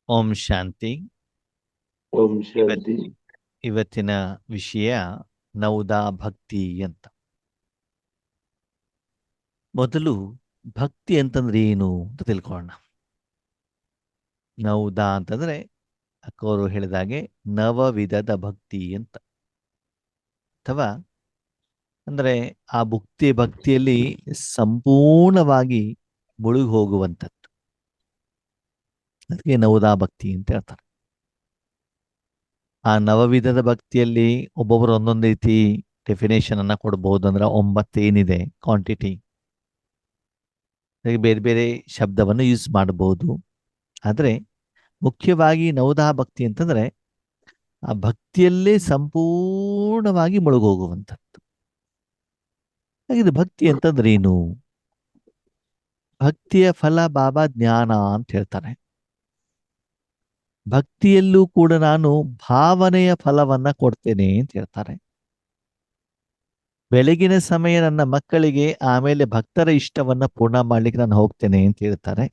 ಓಂ ಶಾಂತಿ. ಓಂ ಶಾಂತಿ. ಇವತ್ತಿನ ವಿಷಯ ನವದಾ ಭಕ್ತಿ ಅಂತ. ಮೊದಲು ಭಕ್ತಿ ಅಂತಂದ್ರೆ ಏನು ಅಂತ ತಿಳ್ಕೊಳ್ಳೋಣ. ನವದಾ ಅಂತಂದ್ರೆ ಅಕ್ಕವರು ಹೇಳಿದಾಗೆ ನವವಿಧದ ಭಕ್ತಿ ಅಂತ, ಅಥವಾ ಅಂದ್ರೆ ಆ ಭಕ್ತಿಯಲ್ಲಿ ಸಂಪೂರ್ಣವಾಗಿ ಮುಳುಗಿ ಹೋಗುವಂಥದ್ದು. ಅದಕ್ಕೆ ನವದಾ ಭಕ್ತಿ ಅಂತ ಹೇಳ್ತಾರೆ. ಆ ನವವಿಧದ ಭಕ್ತಿಯಲ್ಲಿ ಒಬ್ಬೊಬ್ಬರು ಒಂದೊಂದು ರೀತಿ ಡೆಫಿನೇಷನ್ ಅನ್ನ ಕೊಡಬಹುದು. ಅಂದ್ರೆ 9 ಏನಿದೆ ಕ್ವಾಂಟಿಟಿ, ಬೇರೆ ಬೇರೆ ಶಬ್ದವನ್ನು ಯೂಸ್ ಮಾಡಬಹುದು. ಆದರೆ ಮುಖ್ಯವಾಗಿ ನವದಾ ಭಕ್ತಿ ಅಂತಂದ್ರೆ ಆ ಭಕ್ತಿಯಲ್ಲೇ ಸಂಪೂರ್ಣವಾಗಿ ಮುಳುಗೋಗುವಂಥದ್ದು. ಹಾಗಿದ್ರೆ ಭಕ್ತಿ ಅಂತಂದ್ರೆ ಏನು? ಭಕ್ತಿಯ ಫಲ ಬಾಬಾ ಜ್ಞಾನ ಅಂತ ಹೇಳ್ತಾರೆ. ಭಕ್ತಿಯಲ್ಲೂ ಕೂಡ ನಾನು ಭಾವನೆಯ ಫಲವನ್ನ ಕೊಡ್ತೇನೆ ಅಂತ ಹೇಳ್ತಾರೆ. ಬೆಳಗಿನ ಸಮಯ ನನ್ನ ಮಕ್ಕಳಿಗೆ, ಆಮೇಲೆ ಭಕ್ತರ ಇಷ್ಟವನ್ನ ಪೂರ್ಣ ಮಾಡ್ಲಿಕ್ಕೆ ನಾನು ಹೋಗ್ತೇನೆ ಅಂತ ಹೇಳ್ತಾರೆ.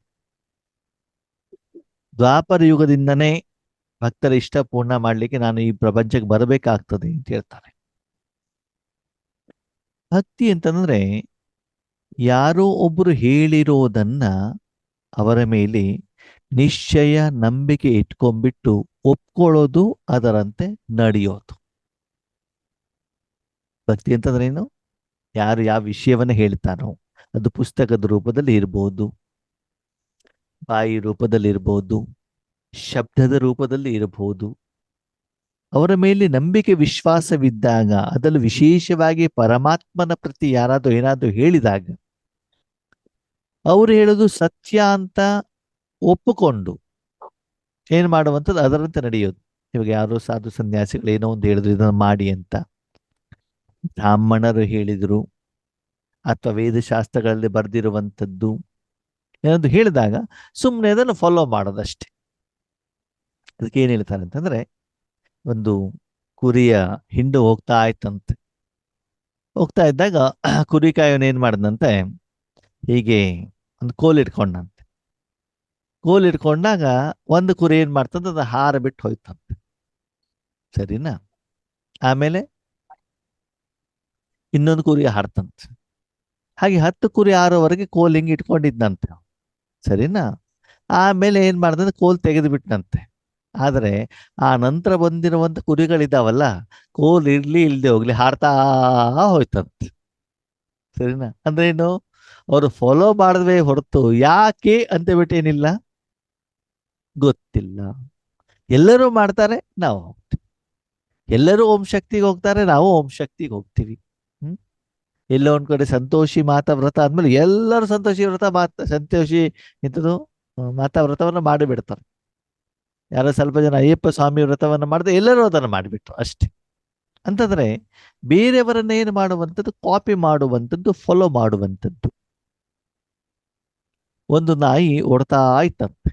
ದ್ವಾಪರ ಯುಗದಿಂದನೇ ಭಕ್ತರ ಇಷ್ಟ ಪೂರ್ಣ ಮಾಡ್ಲಿಕ್ಕೆ ನಾನು ಈ ಪ್ರಪಂಚಕ್ಕೆ ಬರಬೇಕಾಗ್ತದೆ ಅಂತ ಹೇಳ್ತಾರೆ. ಭಕ್ತಿ ಅಂತಂದ್ರೆ ಯಾರೋ ಒಬ್ಬರು ಹೇಳಿರೋದನ್ನ ಅವರ ಮೇಲೆ ನಿಶ್ಚಯ ನಂಬಿಕೆ ಇಟ್ಕೊಂಡ್ಬಿಟ್ಟು ಒಪ್ಕೊಳ್ಳೋದು, ಅದರಂತೆ ನಡೆಯೋದು. ಭಕ್ತಿ ಅಂತಂದ್ರೆ ಏನು? ಯಾರು ಯಾವ ವಿಷಯವನ್ನ ಹೇಳ್ತಾರೋ ಅದು ಪುಸ್ತಕದ ರೂಪದಲ್ಲಿ ಇರ್ಬೋದು, ಬಾಯಿ ರೂಪದಲ್ಲಿ ಇರ್ಬೋದು, ಶಬ್ದದ ರೂಪದಲ್ಲಿ ಇರಬಹುದು. ಅವರ ಮೇಲೆ ನಂಬಿಕೆ ವಿಶ್ವಾಸವಿದ್ದಾಗ, ಅದರಲ್ಲೂ ವಿಶೇಷವಾಗಿ ಪರಮಾತ್ಮನ ಪ್ರತಿ ಯಾರಾದರೂ ಏನಾದರೂ ಹೇಳಿದಾಗ ಅವರು ಹೇಳೋದು ಸತ್ಯ ಅಂತ ಒಪ್ಪಿಕೊಂಡು ಏನ್ ಮಾಡುವಂಥದ್ದು, ಅದರಂತೆ ನಡೆಯೋದು. ಇವಾಗ ಯಾರೋ ಸಾಧು ಸನ್ಯಾಸಿಗಳು ಏನೋ ಒಂದು ಹೇಳಿದ್ರು, ಇದನ್ನು ಮಾಡಿ ಅಂತ, ಬ್ರಾಹ್ಮಣರು ಹೇಳಿದ್ರು, ಅಥವಾ ವೇದಶಾಸ್ತ್ರಗಳಲ್ಲಿ ಬರೆದಿರುವಂಥದ್ದು ಏನಾದ್ರು ಹೇಳಿದಾಗ ಸುಮ್ಮನೆ ಅದನ್ನು ಫಾಲೋ ಮಾಡೋದಷ್ಟೇ. ಅದಕ್ಕೆ ಏನ್ ಹೇಳ್ತಾರೆ ಅಂತಂದ್ರೆ, ಒಂದು ಕುರಿಯ ಹಿಂಡು ಹೋಗ್ತಾ ಇತ್ತಂತೆ. ಹೋಗ್ತಾ ಇದ್ದಾಗ ಕುರಿಕಾಯವನು ಏನ್ ಮಾಡಿದಂತೆ, ಹೀಗೆ ಒಂದು ಕೋಲ್ ಇಟ್ಕೊಂಡಂತೆ. ಕೋಲ್ ಇಟ್ಕೊಂಡಾಗ ಒಂದು ಕುರಿ ಏನ್ ಮಾಡ್ತಂತ, ಅದು ಹಾರ ಬಿಟ್ಟು ಹೋಯ್ತಂತೆ. ಸರಿನಾ? ಆಮೇಲೆ ಇನ್ನೊಂದು ಕುರಿ ಹಾರ್ತಂತೆ. ಹಾಗೆ 10 ಕುರಿ ಹಾರೋವರೆಗೆ ಕೋಲ್ ಹಿಂಗೆ ಇಟ್ಕೊಂಡಿದ್ದಂತೆ. ಸರಿನಾ? ಆಮೇಲೆ ಏನ್ ಮಾಡ್ದಂತೆ, ಕೋಲ್ ತೆಗೆದು ಬಿಟ್ಟಂತೆ. ಆದರೆ ಆ ನಂತರ ಬಂದಿರುವಂತ ಕುರಿಗಳಿದಾವಲ್ಲ, ಕೋಲ್ ಇರ್ಲಿ ಇಲ್ದೆ ಹೋಗ್ಲಿ ಹಾರ್ತಾ ಹೋಯ್ತಂತೆ. ಸರಿನಾ? ಅಂದ್ರೆ ಏನು? ಅವರು ಫಾಲೋ ಮಾಡಿದ್ವೇ ಹೊರತು ಯಾಕೆ ಅಂತ ಬಿಟ್ಟೇನಿಲ್ಲ, ಗೊತ್ತಿಲ್ಲ. ಎಲ್ಲರೂ ಮಾಡ್ತಾರೆ, ನಾವು ಹೋಗ್ತೀವಿ. ಎಲ್ಲರೂ ಓಂ ಶಕ್ತಿಗೆ ಹೋಗ್ತಾರೆ, ನಾವು ಓಂ ಶಕ್ತಿಗೆ ಹೋಗ್ತೀವಿ. ಎಲ್ಲೋ ಒಂದ್ ಕಡೆ ಸಂತೋಷಿ ಮಾತಾ ವ್ರತ ಆದ್ಮೇಲೆ ಎಲ್ಲರೂ ಸಂತೋಷಿ ವ್ರತ ಸಂತೋಷಿ ಇಂಥದ್ದು ಮಾತಾ ವ್ರತವನ್ನ ಮಾಡಿಬಿಡ್ತಾರೆ. ಯಾರೋ ಸ್ವಲ್ಪ ಜನ ಅಯ್ಯಪ್ಪ ಸ್ವಾಮಿ ವ್ರತವನ್ನ ಮಾಡಿದ್ರೆ ಎಲ್ಲರೂ ಅದನ್ನು ಮಾಡಿಬಿಟ್ರು ಅಷ್ಟೇ. ಅಂತಂದ್ರೆ ಬೇರೆಯವರನ್ನ ಏನು ಮಾಡುವಂಥದ್ದು, ಕಾಪಿ ಮಾಡುವಂಥದ್ದು, ಫಾಲೋ ಮಾಡುವಂಥದ್ದು. ಒಂದು ನಾಯಿ ಓಡ್ತಾ ಇತ್ತಂತೆ.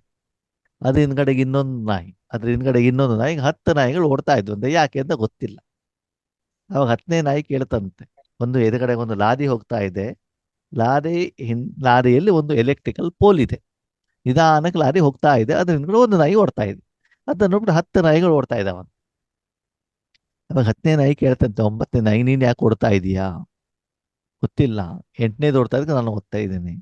ಅದ್ರ ಹಿಂದ್ಗಡೆಗೆ ಇನ್ನೊಂದು ನಾಯಿ, ಅದ್ರ ಹಿಂದ್ಗಡೆಗೆ ಇನ್ನೊಂದು ನಾಯಿ, 10 ನಾಯಿಗಳು ಓಡ್ತಾ ಇದ್ವು ಅಂತ. ಯಾಕೆ ಅಂತ ಗೊತ್ತಿಲ್ಲ. ಅವಾಗ 10ನೇ ನಾಯಿ ಕೇಳ್ತಂತೆ, ಒಂದು ಎದುರುಗಡೆ ಒಂದು ಲಾರಿ ಹೋಗ್ತಾ ಇದೆ, ಲಾರಿಯಲ್ಲಿ ಒಂದು ಎಲೆಕ್ಟ್ರಿಕಲ್ ಪೋಲ್ ಇದೆ, ನಿಧಾನಕ್ಕೆ ಲಾರಿ ಹೋಗ್ತಾ ಇದೆ, ಅದ್ರ ಹಿಂದ್ಗಡೆ ಒಂದು ನಾಯಿ ಓಡ್ತಾ ಇದೆ. ಅದನ್ನ ನೋಡ್ಬಿಟ್ಟು 10 ನಾಯಿಗಳು ಓಡ್ತಾ ಇದ್ದಾವ. ಅವಾಗ 10ನೇ ನಾಯಿ ಕೇಳ್ತಂತೆ 9ನೇ ನಾಯಿ, ನೀನ್ ಯಾಕೆ ಓಡ್ತಾ ಇದೀಯಾ? ಗೊತ್ತಿಲ್ಲ. 8ನೇದು ಓಡ್ತಾ ಇದಕ್ಕೆ ನಾನು ಓಡ್ತಾ ಇದ್ದೀನಿ.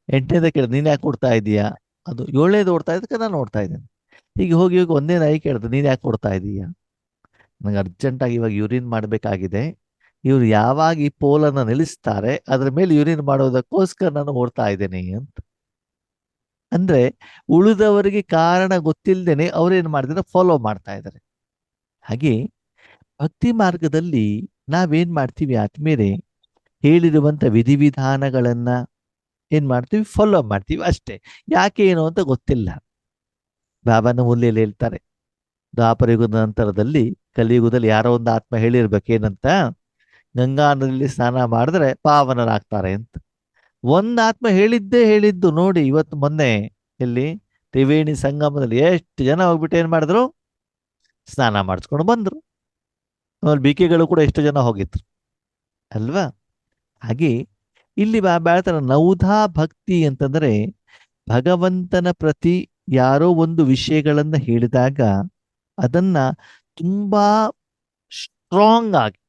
8ನೇದ ಕೇಳಿದ್, ನೀನ್ ಯಾಕೆ ಓಡ್ತಾ ಇದೀಯಾ? ಅದು 7ನೇದು ಓಡ್ತಾ ಇದಕ್ಕೆ ನಾನು ಓಡ್ತಾ ಇದ್ದೇನೆ. ಹೀಗೆ ಹೋಗಿ ಹೋಗಿ 1ನೇ ನಾಯಿ ಕೇಳ್ದು, ನೀನ್ ಯಾಕೆ ಓಡ್ತಾ ಇದೀಯಾ? ನನಗೆ ಅರ್ಜೆಂಟಾಗಿ ಇವಾಗ ಯೂರಿನ್ ಮಾಡಬೇಕಾಗಿದೆ. ಇವ್ರು ಯಾವಾಗ ಈ ಪೋಲನ್ನು ನಿಲ್ಲಿಸ್ತಾರೆ ಅದ್ರ ಮೇಲೆ ಯೂರಿನ್ ಮಾಡೋದಕ್ಕೋಸ್ಕರ ನಾನು ಓಡ್ತಾ ಇದ್ದೇನೆ ಅಂತ. ಅಂದ್ರೆ ಉಳಿದವರಿಗೆ ಕಾರಣ ಗೊತ್ತಿಲ್ಲದೇನೆ ಅವ್ರೇನ್ ಮಾಡಿದ್ರೆ ಫಾಲೋ ಮಾಡ್ತಾ ಇದ್ದಾರೆ. ಹಾಗೆ ಭಕ್ತಿ ಮಾರ್ಗದಲ್ಲಿ ನಾವೇನ್ ಮಾಡ್ತೀವಿ ಆದ್ಮೇಲೆ, ಹೇಳಿರುವಂತ ವಿಧಿವಿಧಾನಗಳನ್ನ ಏನ್ ಮಾಡ್ತೀವಿ, ಫಾಲೋ ಮಾಡ್ತೀವಿ ಅಷ್ಟೇ. ಯಾಕೆ ಏನು ಅಂತ ಗೊತ್ತಿಲ್ಲ. ಬಾಬಾನ ಮೂಲೆಯಲ್ಲಿ ಹೇಳ್ತಾರೆ, ದ್ವಾಪರಯುಗದ ನಂತರದಲ್ಲಿ ಕಲಿಯುಗದಲ್ಲಿ ಯಾರೋ ಒಂದು ಆತ್ಮ ಹೇಳಿರ್ಬೇಕೇನಂತ, ಗಂಗಾ ನದಿಯಲ್ಲಿ ಸ್ನಾನ ಮಾಡಿದ್ರೆ ಪಾವನರಾಗ್ತಾರೆ ಅಂತ. ಒಂದು ಆತ್ಮ ಹೇಳಿದ್ದು ನೋಡಿ. ಇವತ್ತು ಮೊನ್ನೆ ಇಲ್ಲಿ ತ್ರಿವೇಣಿ ಸಂಗಮದಲ್ಲಿ ಎಷ್ಟು ಜನ ಹೋಗ್ಬಿಟ್ಟು ಏನ್ ಮಾಡಿದ್ರು, ಸ್ನಾನ ಮಾಡಿಸ್ಕೊಂಡು ಬಂದ್ರು. ಆಮೇಲೆ ಬಿಕೆಗಳು ಕೂಡ ಎಷ್ಟು ಜನ ಹೋಗಿದ್ರು ಅಲ್ವಾ? ಹಾಗೆ ಇಲ್ಲಿ ಹೇಳ್ತಾರೆ ನವದಾ ಭಕ್ತಿ ಅಂತಂದ್ರೆ ಭಗವಂತನ ಪ್ರತಿ ಯಾರೋ ಒಂದು ವಿಷಯಗಳನ್ನ ಹೇಳಿದಾಗ ಅದನ್ನ ತುಂಬಾ ಸ್ಟ್ರಾಂಗ್ ಆಗಿ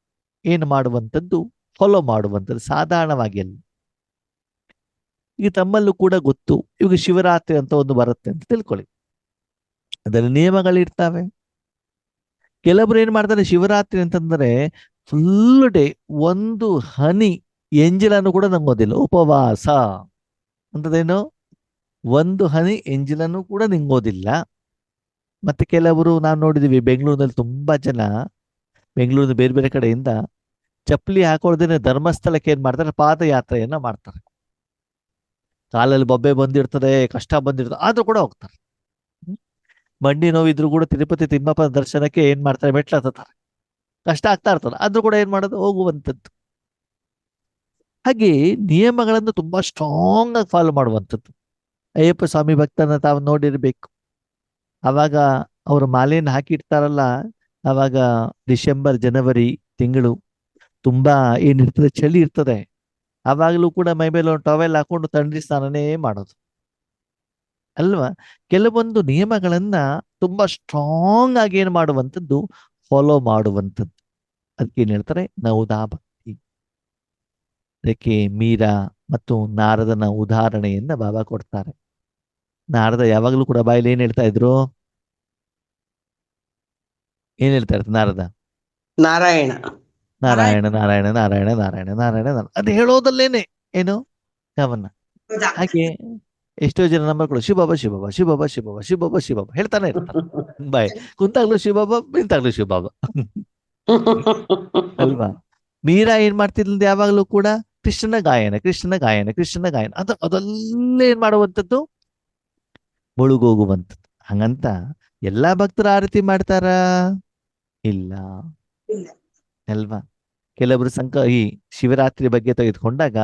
ಏನು ಮಾಡುವಂಥದ್ದು, ಫಾಲೋ ಮಾಡುವಂಥದ್ದು ಸಾಧಾರಣವಾಗಿ ಅಲ್ಲ. ಈಗ ತಮ್ಮಲ್ಲೂ ಕೂಡ ಗೊತ್ತು, ಇವಾಗ ಶಿವರಾತ್ರಿ ಅಂತ ಒಂದು ಬರುತ್ತೆ ಅಂತ ತಿಳ್ಕೊಳ್ಳಿ, ಅದರ ನಿಯಮಗಳಿರ್ತವೆ. ಕೆಲವರು ಏನ್ ಮಾಡ್ತಾರೆ, ಶಿವರಾತ್ರಿ ಅಂತಂದ್ರೆ ಫುಲ್ ಡೇ ಒಂದು ಹನಿ ಎಂಜಿಲನ್ನು ಕೂಡ ನಂಗೋದಿಲ್ಲ, ಉಪವಾಸ ಅಂತದೇನು, ಒಂದು ಹನಿ ಎಂಜಿಲನ್ನು ಕೂಡ ನಿಂಗೋದಿಲ್ಲ. ಮತ್ತೆ ಕೆಲವರು ನಾವು ನೋಡಿದೀವಿ, ಬೆಂಗಳೂರಿನಲ್ಲಿ ತುಂಬಾ ಜನ, ಬೆಂಗಳೂರಿನ ಬೇರೆ ಬೇರೆ ಕಡೆಯಿಂದ ಚಪ್ಪಲಿ ಹಾಕೊಳ್ಳದೇನೆ ಧರ್ಮಸ್ಥಳಕ್ಕೆ ಏನ್ ಮಾಡ್ತಾರೆ, ಪಾದಯಾತ್ರೆಯನ್ನ ಮಾಡ್ತಾರೆ. ಕಾಲಲ್ಲಿ ಬೊಬ್ಬೆ ಬಂದಿರ್ತದೆ, ಕಷ್ಟ ಬಂದಿರ್ತದೆ, ಆದ್ರೂ ಕೂಡ ಹೋಗ್ತಾರೆ. ಮಂಡಿ ನೋವಿದ್ರು ಕೂಡ ತಿರುಪತಿ ತಿಮ್ಮಪ್ಪ ದರ್ಶನಕ್ಕೆ ಏನ್ ಮಾಡ್ತಾರೆ, ಮೆಟ್ಲು ಹತ್ತಾರೆ, ಕಷ್ಟ ಆಗ್ತಾ ಇರ್ತದೆ, ಆದ್ರೂ ಕೂಡ ಏನ್ ಮಾಡೋದು, ಹೋಗುವಂಥದ್ದು. ಹಾಗೆ ನಿಯಮಗಳನ್ನು ತುಂಬಾ ಸ್ಟ್ರಾಂಗ್ ಆಗಿ ಫಾಲೋ ಮಾಡುವಂಥದ್ದು. ಅಯ್ಯಪ್ಪ ಸ್ವಾಮಿ ಭಕ್ತನ ತಾವು ನೋಡಿರ್ಬೇಕು. ಅವಾಗ ಅವರು ಮಾಲೆಯನ್ನು ಹಾಕಿರ್ತಾರಲ್ಲ, ಅವಾಗ ಡಿಸೆಂಬರ್ ಜನವರಿ ತಿಂಗಳು ತುಂಬಾ ಏನಿರ್ತದೆ, ಚಳಿ ಇರ್ತದೆ. ಆವಾಗಲೂ ಕೂಡ ಮೈ ಮೇಲೆ ಒಂದು ಟವೆಲ್ ಹಾಕೊಂಡು ತಂಡಿ ಸ್ನಾನನೇ ಮಾಡೋದು ಅಲ್ವಾ. ಕೆಲವೊಂದು ನಿಯಮಗಳನ್ನ ತುಂಬಾ ಸ್ಟ್ರಾಂಗ್ ಆಗಿ ಏನ್ ಮಾಡುವಂಥದ್ದು, ಫಾಲೋ ಮಾಡುವಂಥದ್ದು. ಅದಕ್ಕೆ ಏನ್ ಹೇಳ್ತಾರೆ, ನವದಾ ಭಕ್ತಿ. ಅದಕ್ಕೆ ಮೀರಾ ಮತ್ತು ನಾರದನ ಉದಾಹರಣೆಯನ್ನ ಬಾಬಾ ಕೊಡ್ತಾರೆ. ನಾರದ ಯಾವಾಗಲೂ ಕೂಡ ಬಾಯಲ್ಲಿ ಏನ್ ಹೇಳ್ತಾ ಇದ್ರು, ಏನ್ ಹೇಳ್ತಾ ಇರ್ತಾರೆ ನಾರದ, ನಾರಾಯಣ ನಾರಾಯಣ ನಾರಾಯಣ ನಾರಾಯಣ ನಾರಾಯಣ ನಾರಾಯಣ ನಾರಾಯಣ ಅದು ಹೇಳೋದಲ್ಲೇನೆ ಏನು ಗಮನ. ಹಾಗೆ ಎಷ್ಟೋ ಜನ ನಂಬರ್ಗಳು ಶಿವಬಾಬಾ ಶಿವಬಾಬಾ ಶಿವಬಾಬಾ ಶಿವಬಾಬಾ ಶಿವಬಾಬಾ ಶಿವಬಾಬಾ ಹೇಳ್ತಾನೆ ಇರ್ತಾರೆ. ಬಾಯ್ ಕುಂತಾಗ್ಲೂ ಶಿವಬಾಬಾ, ನಿಂತಾಗ್ಲೂ ಶಿವಬಾಬಾ ಅಲ್ವಾ. ಮೀರಾ ಏನ್ ಮಾಡ್ತಿದ್ಲಂತ ಯಾವಾಗ್ಲೂ ಕೂಡ ಕೃಷ್ಣನ ಗಾಯನ ಕೃಷ್ಣನ ಗಾಯನ ಕೃಷ್ಣನ ಗಾಯನ, ಅದಲ್ಲೇ ಏನ್ ಮಾಡುವಂಥದ್ದು, ಮುಳುಗೋಗುವಂಥದ್ದು. ಹಂಗಂತ ಎಲ್ಲಾ ಭಕ್ತರು ಆ ರೀತಿ ಮಾಡ್ತಾರ ಇಲ್ಲ ಅಲ್ವಾ. ಕೆಲವರು ಈ ಶಿವರಾತ್ರಿ ಬಗ್ಗೆ ತೆಗೆದುಕೊಂಡಾಗ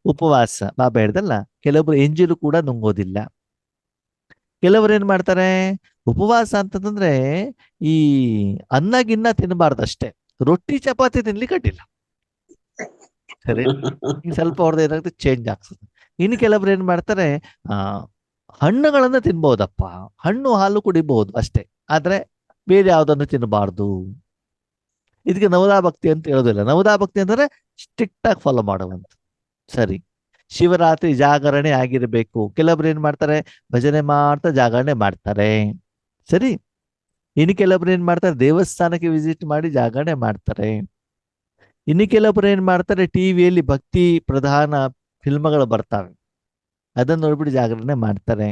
ಉಪವಾಸ ಬಾಬಾ ಹೇಳ್ದಲ್ಲ, ಕೆಲವರು ಎಂಜಿಲು ಕೂಡ ನುಂಗೋದಿಲ್ಲ. ಕೆಲವರು ಏನ್ ಮಾಡ್ತಾರೆ, ಉಪವಾಸ ಅಂತಂದ್ರೆ ಈ ಅನ್ನ ಗಿನ್ನ ತಿನ್ನಬಾರ್ದಷ್ಟೇ, ರೊಟ್ಟಿ ಚಪಾತಿ ತಿನ್ಲಿಕ್ಕೆ ಅಡ್ಡಿಲ್ಲ. ಸರಿ, ಸ್ವಲ್ಪ ಹೊಡೆದ ಏನಾಗುತ್ತೆ, ಚೇಂಜ್ ಆಗ್ತದೆ. ಇನ್ನು ಕೆಲವರು ಏನ್ ಮಾಡ್ತಾರೆ, ಆ ಹಣ್ಣುಗಳನ್ನ ತಿನ್ಬಹುದಪ್ಪ, ಹಣ್ಣು ಹಾಲು ಕುಡಿಬಹುದು ಅಷ್ಟೇ, ಆದ್ರೆ ಬೇರೆ ಯಾವ್ದನ್ನು ತಿನ್ನಬಾರ್ದು. ಇದಕ್ಕೆ ನವದಾ ಭಕ್ತಿ ಅಂತ ಹೇಳೋದಿಲ್ಲ. ನವದಾ ಭಕ್ತಿ ಅಂದ್ರೆ ಸ್ಟ್ರಿಕ್ಟ್ ಆಗಿ ಫಾಲೋ ಮಾಡುವಂತ. ಸರಿ, ಶಿವರಾತ್ರಿ ಜಾಗರಣೆ ಆಗಿರ್ಬೇಕು. ಕೆಲವೊಬ್ರು ಏನ್ ಮಾಡ್ತಾರೆ, ಭಜನೆ ಮಾಡ್ತಾ ಜಾಗರಣೆ ಮಾಡ್ತಾರೆ. ಸರಿ, ಇನ್ನು ಕೆಲವೊಬ್ರು ಏನ್ ಮಾಡ್ತಾರೆ, ದೇವಸ್ಥಾನಕ್ಕೆ ವಿಸಿಟ್ ಮಾಡಿ ಜಾಗರಣೆ ಮಾಡ್ತಾರೆ. ಇನ್ನು ಕೆಲವೊಬ್ರು ಏನ್ ಮಾಡ್ತಾರೆ, ಟಿವಿಯಲ್ಲಿ ಭಕ್ತಿ ಪ್ರಧಾನ ಫಿಲ್ಮ್ಗಳು ಬರ್ತಾವೆ, ಅದನ್ನ ನೋಡ್ಬಿಟ್ಟು ಜಾಗರಣೆ ಮಾಡ್ತಾರೆ.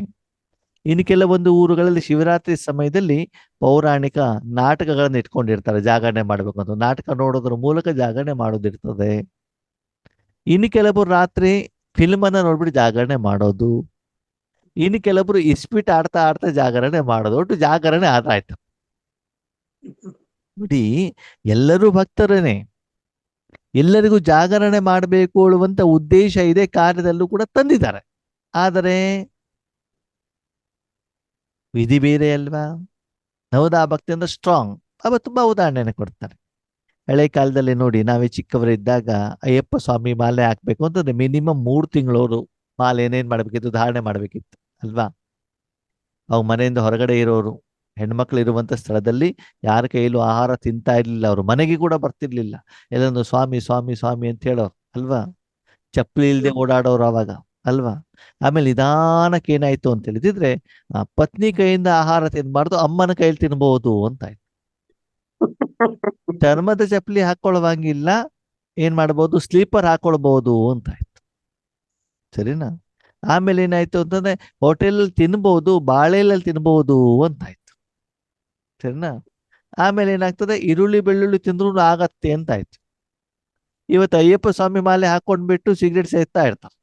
ಇನ್ನು ಕೆಲವೊಂದು ಊರುಗಳಲ್ಲಿ ಶಿವರಾತ್ರಿ ಸಮಯದಲ್ಲಿ ಪೌರಾಣಿಕ ನಾಟಕಗಳನ್ನು ಇಟ್ಕೊಂಡಿರ್ತಾರೆ ಜಾಗರಣೆ ಮಾಡ್ಬೇಕಂತ, ನಾಟಕ ನೋಡೋದ್ರ ಮೂಲಕ ಜಾಗರಣೆ ಮಾಡೋದಿರ್ತದೆ. ಇನ್ನು ಕೆಲವರು ರಾತ್ರಿ ಫಿಲ್ಮ್ ಅನ್ನ ನೋಡ್ಬಿಟ್ಟು ಜಾಗರಣೆ ಮಾಡೋದು. ಇನ್ನು ಕೆಲವರು ಇಸ್ಪಿಟ್ ಆಡ್ತಾ ಆಡ್ತಾ ಜಾಗರಣೆ ಮಾಡೋದು. ಒಟ್ಟು ಜಾಗರಣೆ ಆದಾಯ್ತು ನೋಡಿ. ಎಲ್ಲರೂ ಭಕ್ತರೇನೆ, ಎಲ್ಲರಿಗೂ ಜಾಗರಣೆ ಮಾಡಬೇಕು ಅನ್ನುವಂತ ಉದ್ದೇಶ ಇದೆ, ಕಾರ್ಯದಲ್ಲೂ ಕೂಡ ತಂದಿದ್ದಾರೆ. ಆದರೆ ವಿಧಿ ಬೇರೆ ಅಲ್ವಾ. ನವದಾ ಭಕ್ತಿ ಅಂದ್ರೆ ಸ್ಟ್ರಾಂಗ್. ಅವ ತುಂಬಾ ಉದಾಹರಣೆನ ಕೊಡ್ತಾರೆ. ಹಳೆ ಕಾಲದಲ್ಲಿ ನೋಡಿ, ನಾವೇ ಚಿಕ್ಕವರಿದ್ದಾಗ ಅಯ್ಯಪ್ಪ ಸ್ವಾಮಿ ಮಾಲೆ ಹಾಕ್ಬೇಕು ಅಂತಂದ್ರೆ ಮಿನಿಮಮ್ 3 ತಿಂಗಳವರು ಮಾಲೆ ಏನೇನ್ ಮಾಡ್ಬೇಕಿತ್ತು, ಧಾರಣೆ ಮಾಡ್ಬೇಕಿತ್ತು ಅಲ್ವಾ. ಅವ್ ಮನೆಯಿಂದ ಹೊರಗಡೆ ಇರೋರು, ಹೆಣ್ಮಕ್ಳು ಇರುವಂತ ಸ್ಥಳದಲ್ಲಿ ಯಾರ ಕೈಯಲ್ಲೂ ಆಹಾರ ತಿಂತಾ ಇರ್ಲಿಲ್ಲ, ಅವರು ಮನೆಗೆ ಕೂಡ ಬರ್ತಿರ್ಲಿಲ್ಲ. ಎಲ್ಲೊಂದು ಸ್ವಾಮಿ ಸ್ವಾಮಿ ಸ್ವಾಮಿ ಅಂತ ಹೇಳೋರು ಅಲ್ವಾ. ಚಪ್ಪಲಿ ಇಲ್ದೆ ಓಡಾಡೋರು ಅವಾಗ ಅಲ್ವಾ. ಆಮೇಲೆ ನಿಧಾನಕ್ಕೆ ಏನಾಯ್ತು ಅಂತ ಹೇಳಿದ್ರೆ, ಪತ್ನಿ ಕೈಯಿಂದ ಆಹಾರ ತಿನ್ಬಾರ್ದು, ಅಮ್ಮನ ಕೈಯಲ್ಲಿ ತಿನ್ಬಹುದು ಅಂತಾಯ್ತು. ಚರ್ಮದ ಚಪ್ಪಲಿ ಹಾಕೊಳ್ಳುವಂಗಿಲ್ಲ, ಏನ್ ಮಾಡ್ಬೋದು, ಸ್ಲೀಪರ್ ಹಾಕೊಳ್ಬಹುದು ಅಂತಾಯ್ತು. ಸರಿನಾ. ಆಮೇಲೆ ಏನಾಯ್ತು ಅಂತಂದ್ರೆ, ಹೋಟೆಲ್ ತಿನ್ಬಹುದು, ಬಾಳೆಲಲ್ಲಿ ತಿನ್ಬಹುದು ಅಂತಾಯ್ತು. ಸರಿನಾ. ಆಮೇಲೆ ಏನಾಗ್ತದೆ, ಈರುಳ್ಳಿ ಬೆಳ್ಳುಳ್ಳಿ ತಿಂದ್ರು ಆಗತ್ತೆ ಅಂತಾಯ್ತು. ಇವತ್ತು ಅಯ್ಯಪ್ಪ ಸ್ವಾಮಿ ಮಾಲೆ ಹಾಕೊಂಡ್ಬಿಟ್ಟು ಸಿಗರೇಟ್ ಸೇರ್ತಾ ಇರ್ತಾರೆ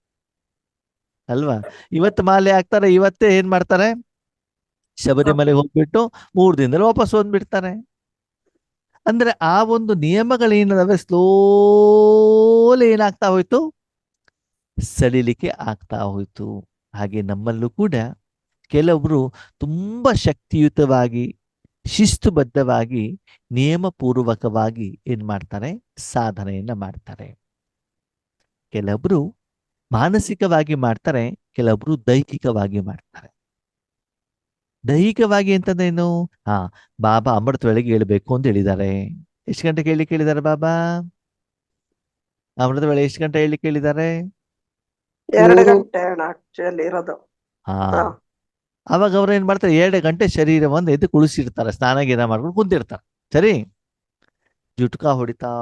ಅಲ್ವಾ. ಇವತ್ತು ಮಾಲೆ ಹಾಕ್ತಾರೆ, ಇವತ್ತೇ ಏನ್ ಮಾಡ್ತಾರೆ, ಶಬರಿಮಲೆಗೆ ಹೋಗ್ಬಿಟ್ಟು 3 ದಿನದಲ್ಲಿ ವಾಪಸ್ ಬಂದ್ಬಿಡ್ತಾರೆ. ಅಂದ್ರೆ ಆ ಒಂದು ನಿಯಮಗಳೇನದಾವೆ ಸ್ಲೋಲಿ ಏನಾಗ್ತಾ ಹೋಯ್ತು, ಸಡಿಲಿಕೆ ಆಗ್ತಾ ಹೋಯ್ತು. ಹಾಗೆ ನಮ್ಮಲ್ಲೂ ಕೂಡ ಕೆಲವೊಬ್ರು ತುಂಬಾ ಶಕ್ತಿಯುತವಾಗಿ, ಶಿಸ್ತುಬದ್ಧವಾಗಿ, ನಿಯಮಪೂರ್ವಕವಾಗಿ ಏನ್ ಮಾಡ್ತಾರೆ, ಸಾಧನೆಯನ್ನ ಮಾಡ್ತಾರೆ. ಕೆಲವೊಬ್ರು ಮಾನಸಿಕವಾಗಿ ಮಾಡ್ತಾರೆ, ಕೆಲವೊಬ್ರು ದೈಹಿಕವಾಗಿ ಮಾಡ್ತಾರೆ. ದೈಹಿಕವಾಗಿ ಅಂತಂದೇನು? ಹಾ, ಬಾಬಾ ಅಮೃತ ವೇಳೆಗೆ ಹೇಳ್ಬೇಕು ಅಂತ ಹೇಳಿದ್ದಾರೆ. ಎಷ್ಟು ಗಂಟೆಗೆ ಹೇಳಲಿಕ್ಕೆ ಹೇಳಿದ್ದಾರೆ ಬಾಬಾ? ಅಮೃತ ವೇಳೆ ಎಷ್ಟು ಗಂಟೆ ಹೇಳಲಿಕ್ಕೆ ಹೇಳಿದ್ದಾರೆ? 2 ಗಂಟೆ ಅಣ್ಣ ಆಕ್ಚುಲಿ ಇರೋದು. ಹಾ, ಹಾ. ಅವಾಗ ಅವ್ರು ಏನ್ ಮಾಡ್ತಾರೆ, 2 ಗಂಟೆ ಶರೀರವನ್ನು ಎದ್ದು ಕುಳಿಸಿರ್ತಾರೆ, ಸ್ನಾನ ಗೀನ ಮಾಡ್ಕೊಂಡು ಕುಂತಿರ್ತಾರೆ. ಸರಿ, ಜುಟ್ಕ ಹೊಡಿತಾ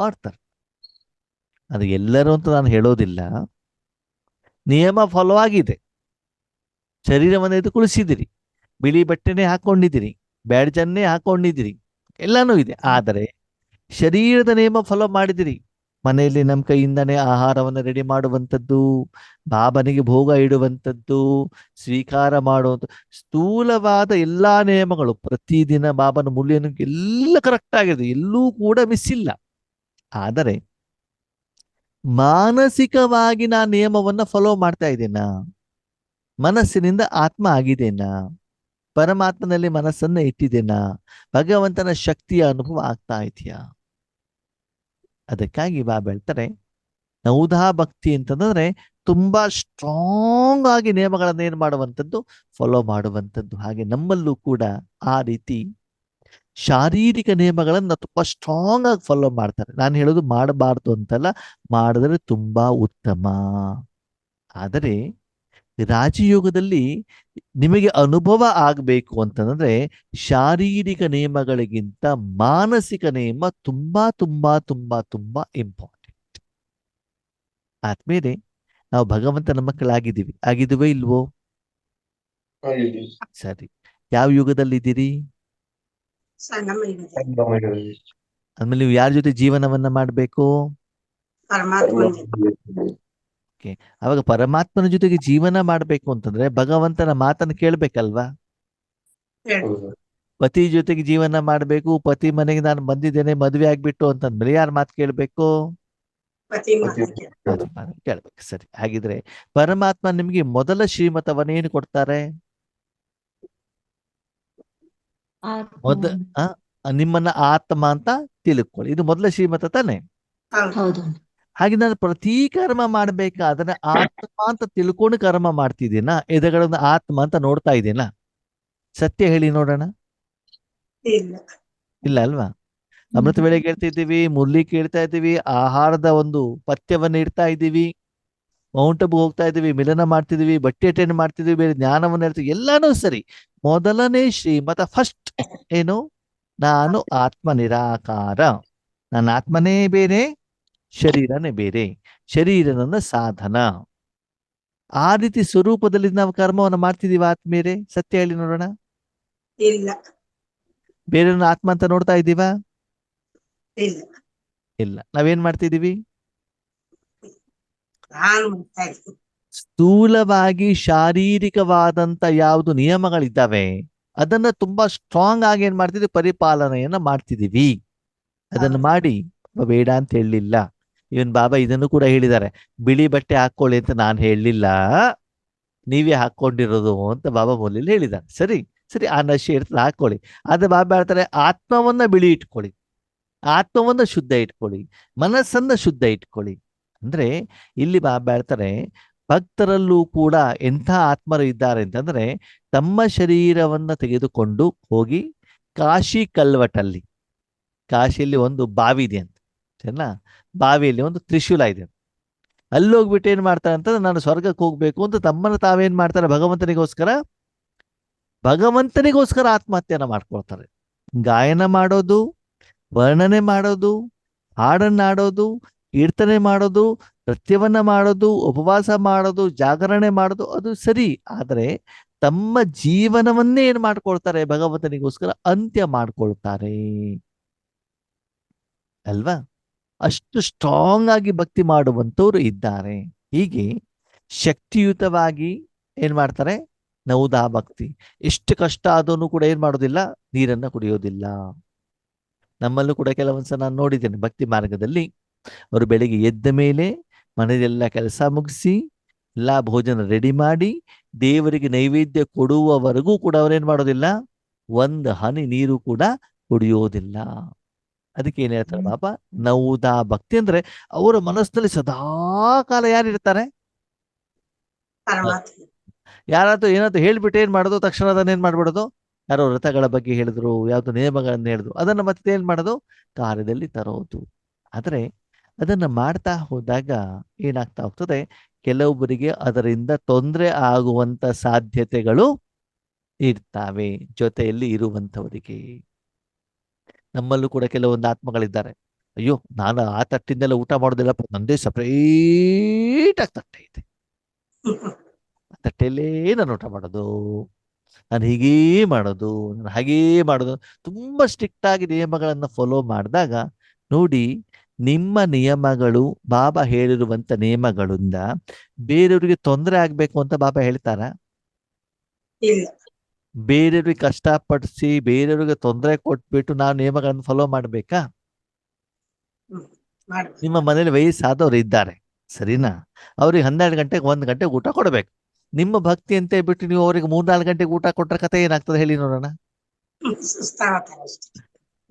ಇರ್ತಾರೆ. ಅದು ಎಲ್ಲರೂ ಅಂತ ನಾನು ಹೇಳೋದಿಲ್ಲ, ನಿಯಮ ಫಾಲೋ ಆಗಿದೆ. ಶರೀರವನ್ನು ಎದ್ದು ಕುಳಿಸಿದಿರಿ, ಬಿಳಿ ಬಟ್ಟೆನೇ ಹಾಕೊಂಡಿದ್ದೀರಿ, ಬ್ಯಾಡ್ಜನ್ನೇ ಹಾಕೊಂಡಿದ್ದೀರಿ, ಎಲ್ಲಾನು ಇದೆ. ಆದರೆ ಶರೀರದ ನಿಯಮ ಫಾಲೋ ಮಾಡಿದಿರಿ. ಮನೆಯಲ್ಲಿ ನಮ್ಮ ಕೈಯಿಂದನೇ ಆಹಾರವನ್ನು ರೆಡಿ ಮಾಡುವಂಥದ್ದು, ಬಾಬನಿಗೆ ಭೋಗ ಇಡುವಂಥದ್ದು, ಸ್ವೀಕಾರ ಮಾಡುವಂಥ ಸ್ಥೂಲವಾದ ಎಲ್ಲಾ ನಿಯಮಗಳು ಪ್ರತಿದಿನ ಬಾಬನ ಮೂಲ್ಯನು ಎಲ್ಲ ಕರೆಕ್ಟ್ ಆಗಿದೆ, ಎಲ್ಲೂ ಕೂಡ ಮಿಸ್ ಇಲ್ಲ. ಆದರೆ ಮಾನಸಿಕವಾಗಿ ನಾ ನಿಯಮವನ್ನ ಫಾಲೋ ಮಾಡ್ತಾ ಇದ್ದೇನಾ? ಮನಸ್ಸಿನಿಂದ ಆತ್ಮ ಆಗಿದ್ದೇನಾ? ಪರಮಾತ್ಮನಲ್ಲಿ ಮನಸ್ಸನ್ನ ಇಟ್ಟಿದ್ದೇನಾ? ಭಗವಂತನ ಶಕ್ತಿಯ ಅನುಭವ ಆಗ್ತಾ ಇದೆಯಾ? ಅದಕ್ಕಾಗಿ ಬಾಬಾ ಹೇಳ್ತಾರೆ, ನೌದಾ ಭಕ್ತಿ ಅಂತಂದ್ರೆ ತುಂಬಾ ಸ್ಟ್ರಾಂಗ್ ಆಗಿ ನಿಯಮಗಳನ್ನ ಏನ್ ಮಾಡುವಂಥದ್ದು, ಫಾಲೋ ಮಾಡುವಂಥದ್ದು. ಹಾಗೆ ನಮ್ಮಲ್ಲೂ ಕೂಡ ಆ ರೀತಿ ಶಾರೀರಿಕ ನಿಯಮಗಳನ್ನ ತುಂಬಾ ಸ್ಟ್ರಾಂಗ್ ಆಗಿ ಫಾಲೋ ಮಾಡ್ತಾರೆ. ನಾನು ಹೇಳೋದು ಮಾಡಬಾರ್ದು ಅಂತಲ್ಲ, ಮಾಡಿದ್ರೆ ತುಂಬಾ ಉತ್ತಮ. ಆದರೆ ರಾಜಯೋಗದಲ್ಲಿ ನಿಮಗೆ ಅನುಭವ ಆಗಬೇಕು ಅಂತಂದ್ರೆ ಶಾರೀರಿಕ ನಿಯಮಗಳಿಗಿಂತ ಮಾನಸಿಕ ನಿಯಮ ತುಂಬಾ ತುಂಬಾ ತುಂಬಾ ತುಂಬಾ ಇಂಪಾರ್ಟೆಂಟ್. ಆದ್ಮೇಲೆ ನಾವು ಭಗವಂತನ ಮಕ್ಕಳಾಗಿದ್ದೀವಿ, ಆಗಿದ್ದೀವೋ ಇಲ್ವೋ? ಸರಿ, ಯಾವ ಯುಗದಲ್ಲಿ ಇದ್ದೀರಿ? ಸಂಗಮ ಯುಗ. ಆದ್ಮೇಲೆ ನೀವು ಯಾರ ಜೊತೆ ಜೀವನವನ್ನ ಮಾಡಬೇಕು? ಪರಮಾತ್ಮನ ಜೊತೆ. ಓಕೆ, ಅವಾಗ ಪರಮಾತ್ಮನ ಜೊತೆಗೆ ಜೀವನ ಮಾಡಬೇಕು ಅಂತಂದ್ರೆ ಭಗವಂತನ ಮಾತನ್ನು ಕೇಳ್ಬೇಕಲ್ವಾ? ಹೇಳು. ಪತಿ ಜೊತೆಗೆ ಜೀವನ ಮಾಡಬೇಕು, ಪತಿ ಮನೆಗೆ ನಾನು ಬಂದಿದ್ದೇನೆ ಮದುವೆ ಆಗ್ಬಿಟ್ಟು ಅಂತಂದ್ರೆ ಯಾರ ಮಾತು ಕೇಳ್ಬೇಕು? ಪತಿ ಮಾತು ಕೇಳು. ಪತಿ ಮಾತು ಕೇಳ್ಬೇಕು. ಸರಿ, ಹಾಗಿದ್ರೆ ಪರಮಾತ್ಮ ನಿಮ್ಗೆ ಮೊದಲ ಶ್ರೀಮತವನ್ನ ಏನು ಕೊಡ್ತಾರೆ? ಮೊದ ನಿಮ್ಮನ್ನ ಆತ್ಮ ಅಂತ ತಿಳ್ಕೊಳ್ಳಿ, ಇದು ಮೊದಲ ಶ್ರೀಮತ ತಾನೆ? ಹೌದು. ಹಾಗೆ ನಾನು ಪ್ರತಿ ಕರ್ಮ ಮಾಡ್ಬೇಕಾದ್ರೆ ಆತ್ಮ ಅಂತ ತಿಳ್ಕೊಂಡು ಕರ್ಮ ಮಾಡ್ತಿದ್ದೀನಾ? ಎದುರುಗಡೆ ಆತ್ಮ ಅಂತ ನೋಡ್ತಾ ಇದ್ದೀನಾ? ಸತ್ಯ ಹೇಳಿ ನೋಡೋಣ. ಇಲ್ಲ. ಇಲ್ಲ ಅಲ್ವಾ? ಅಮೃತ ವೇಳೆ ಕೇಳ್ತಾ ಇದ್ದೀವಿ, ಮುರಳಿ ಕೇಳ್ತಾ ಇದ್ದೀವಿ, ಆಹಾರದ ಒಂದು ಪಥ್ಯವನ್ನ ಇಡ್ತಾ ಇದ್ದೀವಿ, ಮೌಂಟ್ ಅಬು ಹೋಗ್ತಾ ಇದ್ದೀವಿ, ಮಿಲನ ಮಾಡ್ತಿದೀವಿ, ಬಟ್ಟೆ ಅಟೆಂಡ್ ಮಾಡ್ತಿದೀವಿ, ಬೇರೆ ಜ್ಞಾನವನ್ನ ಹೇಳ್ತೀವಿ, ಎಲ್ಲಾನು ಸರಿ. ಮೊದಲನೇ ಶ್ರೀಮತ ಫಸ್ಟ್ ಏನು? ನಾನು ಆತ್ಮ ನಿರಾಕಾರ, ನನ್ನ ಆತ್ಮನೇ ಬೇರೆ, ಶರೀರನೇ ಬೇರೆ, ಶರೀರ ನನ್ನ ಸಾಧನ. ಆ ರೀತಿ ಸ್ವರೂಪದಲ್ಲಿ ನಾವು ಕರ್ಮವನ್ನು ಮಾಡ್ತಿದೀವಿ ಆತ್ಮೇರೆ? ಸತ್ಯ ಹೇಳಿ ನೋಡೋಣ. ಇಲ್ಲ. ಬೇರೆಯವ್ರನ್ನ ಆತ್ಮ ಅಂತ ನೋಡ್ತಾ ಇದ್ದೀವಾ? ಇಲ್ಲ. ಇಲ್ಲ. ನಾವೇನ್ ಮಾಡ್ತಿದೀವಿ? ನಾನು ಮಾಡ್ತಾ ಇದ್ದೀನಿ. ಸ್ಥೂಲವಾಗಿ ಶಾರೀರಿಕವಾದಂತ ಯಾವುದು ನಿಯಮಗಳಿದ್ದಾವೆ ಅದನ್ನ ತುಂಬಾ ಸ್ಟ್ರಾಂಗ್ ಆಗಿ ಏನ್ ಮಾಡ್ತಿದ್ವಿ, ಪರಿಪಾಲನೆಯನ್ನ ಮಾಡ್ತಿದೀವಿ. ಅದನ್ನು ಮಾಡಿ ಬೇಡ ಅಂತ ಹೇಳಲಿಲ್ಲ. ಇವನ್ ಬಾಬಾ ಇದನ್ನು ಕೂಡ ಹೇಳಿದ್ದಾರೆ, ಬಿಳಿ ಬಟ್ಟೆ ಹಾಕೊಳ್ಳಿ ಅಂತ ನಾನು ಹೇಳಲಿಲ್ಲ, ನೀವೇ ಹಾಕೊಂಡಿರೋದು ಅಂತ ಬಾಬಾ ಮೊದಲಲ್ಲಿ ಹೇಳಿದ್ದಾರೆ. ಸರಿ ಸರಿ, ಆ ನಶೆ ಇರ್ತದೆ, ಹಾಕೊಳ್ಳಿ. ಆದ್ರೆ ಬಾಬಾ ಹೇಳ್ತಾರೆ, ಆತ್ಮವನ್ನ ಬಿಳಿ ಇಟ್ಕೊಳ್ಳಿ, ಆತ್ಮವನ್ನ ಶುದ್ಧ ಇಟ್ಕೊಳ್ಳಿ, ಮನಸ್ಸನ್ನ ಶುದ್ಧ ಇಟ್ಕೊಳ್ಳಿ. ಅಂದ್ರೆ ಇಲ್ಲಿ ಬಾಬಾ ಹೇಳ್ತಾರೆ, ಭಕ್ತರಲ್ಲೂ ಕೂಡ ಎಂಥ ಆತ್ಮರು ಇದ್ದಾರೆ ಅಂತಂದ್ರೆ, ತಮ್ಮ ಶರೀರವನ್ನ ತೆಗೆದುಕೊಂಡು ಹೋಗಿ ಕಾಶಿ ಕಲ್ವಟಲ್ಲಿ, ಕಾಶಿಯಲ್ಲಿ ಒಂದು ಬಾವಿ ಇದೆ ಅಂತ, ಸರಿನಾ? ಬಾವಿಯಲ್ಲಿ ಒಂದು ತ್ರಿಶೂಲ ಇದೆ. ಅಲ್ಲಿ ಹೋಗ್ಬಿಟ್ಟು ಏನ್ ಮಾಡ್ತಾರೆ ಅಂತಂದ್ರೆ, ನಾನು ಸ್ವರ್ಗಕ್ಕೆ ಹೋಗ್ಬೇಕು ಅಂತ ತಮ್ಮನ್ನು ತಾವೇನ್ ಮಾಡ್ತಾರೆ, ಭಗವಂತನಿಗೋಸ್ಕರ ಆತ್ಮಹತ್ಯೆನ ಮಾಡ್ಕೊಳ್ತಾರೆ. ಗಾಯನ ಮಾಡೋದು, ವರ್ಣನೆ ಮಾಡೋದು, ಹಾಡನ್ನಾಡೋದು, ಕೀರ್ತನೆ ಮಾಡೋದು, ನೃತ್ಯವನ್ನ ಮಾಡೋದು, ಉಪವಾಸ ಮಾಡೋದು, ಜಾಗರಣೆ ಮಾಡೋದು, ಅದು ಸರಿ. ಆದರೆ ತಮ್ಮ ಜೀವನವನ್ನೇ ಏನ್ ಮಾಡ್ಕೊಳ್ತಾರೆ, ಭಗವಂತನಿಗೋಸ್ಕರ ಅಂತ್ಯ ಮಾಡ್ಕೊಳ್ತಾರೆ ಅಲ್ವಾ? ಅಷ್ಟು ಸ್ಟ್ರಾಂಗ್ ಆಗಿ ಭಕ್ತಿ ಮಾಡುವಂತವ್ರು ಇದ್ದಾರೆ. ಹೀಗೆ ಶಕ್ತಿಯುತವಾಗಿ ಏನ್ ಮಾಡ್ತಾರೆ, ನೌದಾ ಭಕ್ತಿ. ಎಷ್ಟು ಕಷ್ಟ ಆದವನು ಕೂಡ ಏನ್ ಮಾಡೋದಿಲ್ಲ, ನೀರನ್ನ ಕುಡಿಯೋದಿಲ್ಲ. ನಮ್ಮಲ್ಲೂ ಕೂಡ ಕೆಲವೊಂದ್ಸಲ ನಾನು ನೋಡಿದ್ದೇನೆ, ಭಕ್ತಿ ಮಾರ್ಗದಲ್ಲಿ ಅವರು ಬೆಳಿಗ್ಗೆ ಎದ್ದ ಮೇಲೆ ಮನೆಯೆಲ್ಲ ಕೆಲಸ ಮುಗಿಸಿ ಎಲ್ಲಾ ಭೋಜನ ರೆಡಿ ಮಾಡಿ ದೇವರಿಗೆ ನೈವೇದ್ಯ ಕೊಡುವವರೆಗೂ ಕೂಡ ಅವ್ರೇನ್ ಮಾಡೋದಿಲ್ಲ, ಒಂದು ಹನಿ ನೀರು ಕೂಡ ಕುಡಿಯೋದಿಲ್ಲ. ಅದಕ್ಕೆ ಏನ್ ಹೇಳ್ತಾರೆ ಬಾಬಾ, ನೌದಾ ಭಕ್ತಿ ಅಂದ್ರೆ ಅವರ ಮನಸ್ಸಿನಲ್ಲಿ ಸದಾ ಕಾಲ ಯಾರಿರ್ತಾರೆ? ಪರಮಾತ್ಮ. ಯಾರಾದ್ರೂ ಏನಾದ್ರು ಹೇಳ್ಬಿಟ್ಟು ಏನ್ ಮಾಡೋದು, ತಕ್ಷಣ ಅದನ್ನ ಏನ್ ಮಾಡ್ಬಿಡೋದು, ಯಾರೋ ವ್ರತಗಳ ಬಗ್ಗೆ ಹೇಳಿದ್ರು, ಯಾವ್ದು ನಿಯಮಗಳನ್ನ ಹೇಳಿದ್ರು, ಅದನ್ನ ಮತ್ತೆ ಏನ್ ಮಾಡೋದು, ಕಾರ್ಯದಲ್ಲಿ ತರೋದು. ಆದ್ರೆ ಅದನ್ನ ಮಾಡ್ತಾ ಹೋದಾಗ ಏನಾಗ್ತಾ ಹೋಗ್ತದೆ, ಕೆಲವೊಬ್ಬರಿಗೆ ಅದರಿಂದ ತೊಂದರೆ ಆಗುವಂತ ಸಾಧ್ಯತೆಗಳು ಇರ್ತವೆ ಜೊತೆಯಲ್ಲಿ ಇರುವಂತವರಿಗೆ. ನಮ್ಮಲ್ಲೂ ಕೂಡ ಕೆಲವೊಂದು ಆತ್ಮಗಳಿದ್ದಾರೆ, ಅಯ್ಯೋ ನಾನು ಆ ತಟ್ಟಿಂದೆಲ್ಲ ಊಟ ಮಾಡೋದಿಲ್ಲಪ್ಪ, ನಂದೇ ಸಪ್ರೇಟ್ ಆಗಿ ತಟ್ಟೆ ಇದೆ, ಆ ತಟ್ಟೆಯಲ್ಲೇ ನಾನು ಊಟ ಮಾಡೋದು, ನಾನು ಹೀಗೇ ಮಾಡೋದು, ನಾನು ಹಾಗೇ ಮಾಡೋದು, ತುಂಬಾ ಸ್ಟ್ರಿಕ್ಟ್ ಆಗಿ ನಿಯಮಗಳನ್ನ ಫಾಲೋ ಮಾಡಿದಾಗ ನೋಡಿ, ನಿಮ್ಮ ನಿಯಮಗಳು ಬಾಬಾ ಹೇಳಿರುವಂತ ನಿಯಮಗಳಿಂದ ಬೇರೆಯವ್ರಿಗೆ ತೊಂದರೆ ಆಗ್ಬೇಕು ಅಂತ ಬಾಬಾ ಹೇಳ್ತಾರ? ಇಲ್ಲ. ಬೇರೆಯವ್ರಿಗೆ ಕಷ್ಟಪಡಿಸಿ ಬೇರೆಯವ್ರಿಗೆ ತೊಂದರೆ ಕೊಟ್ಬಿಟ್ಟು ನಾವು ನಿಯಮಗಳನ್ನು ಫಾಲೋ ಮಾಡ್ಬೇಕಾ? ಮಾಡ್ಬೇಕು. ನಿಮ್ಮ ಮನೇಲಿ ವಯಸ್ಸಾದವ್ರು ಇದ್ದಾರೆ, ಸರಿನಾ? ಅವ್ರಿಗೆ 12 ಗಂಟೆಗೆ 1 ಗಂಟೆಗೆ ಊಟ ಕೊಡ್ಬೇಕು. ನಿಮ್ಮ ಭಕ್ತಿ ಅಂತ ಹೇಳ್ಬಿಟ್ಟು ನೀವು ಅವ್ರಿಗೆ 3-4 ಗಂಟೆಗೆ ಊಟ ಕೊಟ್ರೆ ಕತೆ ಏನಾಗ್ತದೆ ಹೇಳಿ ನೋಡೋಣ? ಸುಸ್ತಾಗ್ತಾರೆ ಅಷ್ಟೇ.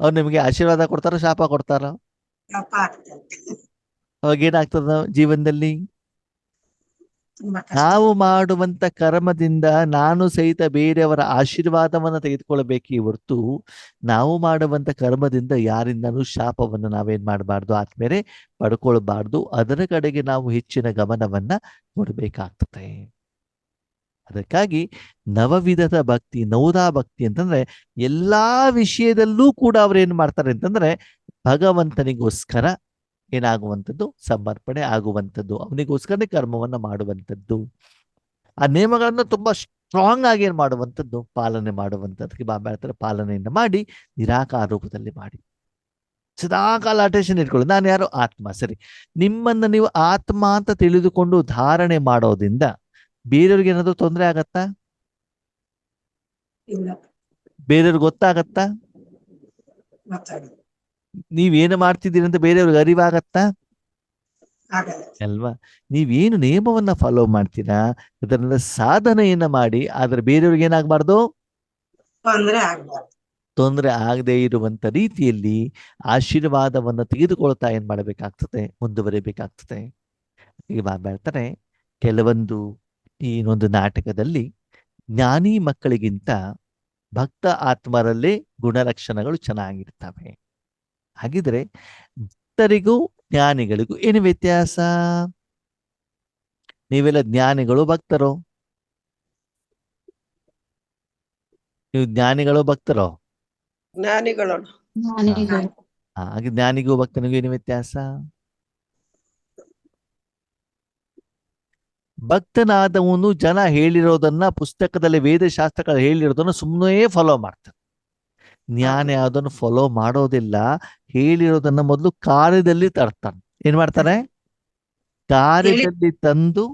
ಅವ್ರು ನಿಮಗೆ ಆಶೀರ್ವಾದ ಕೊಡ್ತಾರೋ ಶಾಪ ಕೊಡ್ತಾರೋ? ಪಾಪ ಆಗ್ತದೆ. ಅವಾಗ ಏನಾಗ್ತದ ಜೀವನದಲ್ಲಿ? ತುಂಬಾ ಕಷ್ಟ. ನಾವು ಮಾಡುವಂತ ಕರ್ಮದಿಂದ ನಾನು ಸಹಿತ ಬೇರೆಯವರ ಆಶೀರ್ವಾದವನ್ನ ತೆಗೆದುಕೊಳ್ಬೇಕೇ ಹೊರತು, ನಾವು ಮಾಡುವಂತ ಕರ್ಮದಿಂದ ಯಾರಿಂದನೂ ಶಾಪವನ್ನು ನಾವೇನ್ ಮಾಡಬಾರ್ದು, ಆದ್ಮೇಲೆ ಪಡ್ಕೊಳ್ಬಾರ್ದು. ಅದರ ಕಡೆಗೆ ನಾವು ಹೆಚ್ಚಿನ ಗಮನವನ್ನ ಕೊಡಬೇಕಾಗ್ತದೆ. ಅದಕ್ಕಾಗಿ ನವವಿಧದ ಭಕ್ತಿ, ನವೋದಾ ಭಕ್ತಿ ಅಂತಂದ್ರೆ ಎಲ್ಲಾ ವಿಷಯದಲ್ಲೂ ಕೂಡ ಅವ್ರು ಏನ್ ಮಾಡ್ತಾರೆ ಅಂತಂದ್ರೆ ಭಗವಂತನಿಗೋಸ್ಕರ ಏನಾಗುವಂಥದ್ದು, ಸಮರ್ಪಣೆ ಆಗುವಂಥದ್ದು, ಅವನಿಗೋಸ್ಕರನೇ ಕರ್ಮವನ್ನ ಮಾಡುವಂಥದ್ದು. ಆ ನಿಯಮಗಳನ್ನು ತುಂಬಾ ಸ್ಟ್ರಾಂಗ್ ಆಗಿ ಏನ್ ಮಾಡುವಂಥದ್ದು, ಪಾಲನೆ ಮಾಡುವಂಥದ್ದಕ್ಕೆ ಬಾಬಾ ಹೇಳ್ತಾರೆ, ಪಾಲನೆಯನ್ನು ಮಾಡಿ ನಿರಾಕಾರ ರೂಪದಲ್ಲಿ ಮಾಡಿ. ಸದಾಕಾಲ ಅಟೆನ್ಷನ್ ಇಟ್ಕೊಳ್ಳಿ, ನಾನು ಯಾರು? ಆತ್ಮ. ಸರಿ, ನಿಮ್ಮನ್ನ ನೀವು ಆತ್ಮ ಅಂತ ತಿಳಿದುಕೊಂಡು ಧಾರಣೆ ಮಾಡೋದ್ರಿಂದ ಬೇರೆಯವ್ರಿಗೆ ಏನಾದ್ರು ತೊಂದರೆ ಆಗತ್ತಾ? ಇಲ್ಲ. ಬೇರೆಯವ್ರಿಗೆ ಗೊತ್ತಾಗತ್ತಾ? ಮಾತಾಡಿ ನೀವೇನು ಮಾಡ್ತಿದ್ದೀರಿ ಅಂತ ಬೇರೆಯವ್ರಿಗೆ ಅರಿವಾಗತ್ತಾ? ಆಗಲ್ಲ. ಅಲ್ವಾ? ನೀವೇನು ನಿಯಮವನ್ನ ಫಾಲೋ ಮಾಡ್ತೀರಾ ಅದರಿಂದ ಸಾಧನೆಯನ್ನ ಮಾಡಿ, ಆದ್ರೆ ಬೇರೆಯವ್ರಿಗೆ ಏನಾಗಬಾರ್ದು, ತೊಂದ್ರೆ ಆಗ್ಬಾರ್ದು. ತೊಂದರೆ ಆಗದೆ ಇರುವಂತ ರೀತಿಯಲ್ಲಿ ಆಶೀರ್ವಾದವನ್ನ ತೆಗೆದುಕೊಳ್ತಾ ಏನ್ ಮಾಡಬೇಕಾಗ್ತದೆ, ಮುಂದುವರಿಬೇಕಾಗ್ತದೆ. ಈಗ ಬಾಬಾ ಹೇಳ್ತಾರೆ, ಕೆಲವೊಂದು ಈ ಒಂದು ನಾಟಕದಲ್ಲಿ ಜ್ಞಾನಿ ಮಕ್ಕಳಿಗಿಂತ ಭಕ್ತ ಆತ್ಮರಲ್ಲೇ ಗುಣಲಕ್ಷಣಗಳು ಚೆನ್ನಾಗಿರ್ತವೆ. ಹಾಗಿದ್ರೆ ಭಕ್ತರಿಗೂ ಜ್ಞಾನಿಗಳಿಗೂ ಏನು ವ್ಯತ್ಯಾಸ? ನೀವೆಲ್ಲ ಜ್ಞಾನಿಗಳು ಭಕ್ತರೋ? ನೀವು ಜ್ಞಾನಿಗಳು ಭಕ್ತರೋ? ಜ್ಞಾನಿಗಳು. ಹಾಗೆ ಜ್ಞಾನಿಗೂ ಭಕ್ತನಿಗೂ ಏನು ವ್ಯತ್ಯಾಸ? ಭಕ್ತನಾದವನು ಜನ ಹೇಳಿರೋದನ್ನ, ಪುಸ್ತಕದಲ್ಲಿ ವೇದಶಾಸ್ತ್ರಗಳು ಹೇಳಿರೋದನ್ನ ಸುಮ್ಮನೆ ಫಾಲೋ ಮಾಡ್ತಾನೆ. ಜ್ಞಾನಿ ಅದನ್ನು ಫಾಲೋ ಮಾಡೋದಿಲ್ಲ, ಹೇಳಿರೋದನ್ನ ಮೊದಲು ಕಾರ್ಯದಲ್ಲಿ ತರ್ತಾನೆ. ಏನ್ ಮಾಡ್ತಾರೆ? ಕಾರ್ಯದಲ್ಲಿ ತಂದು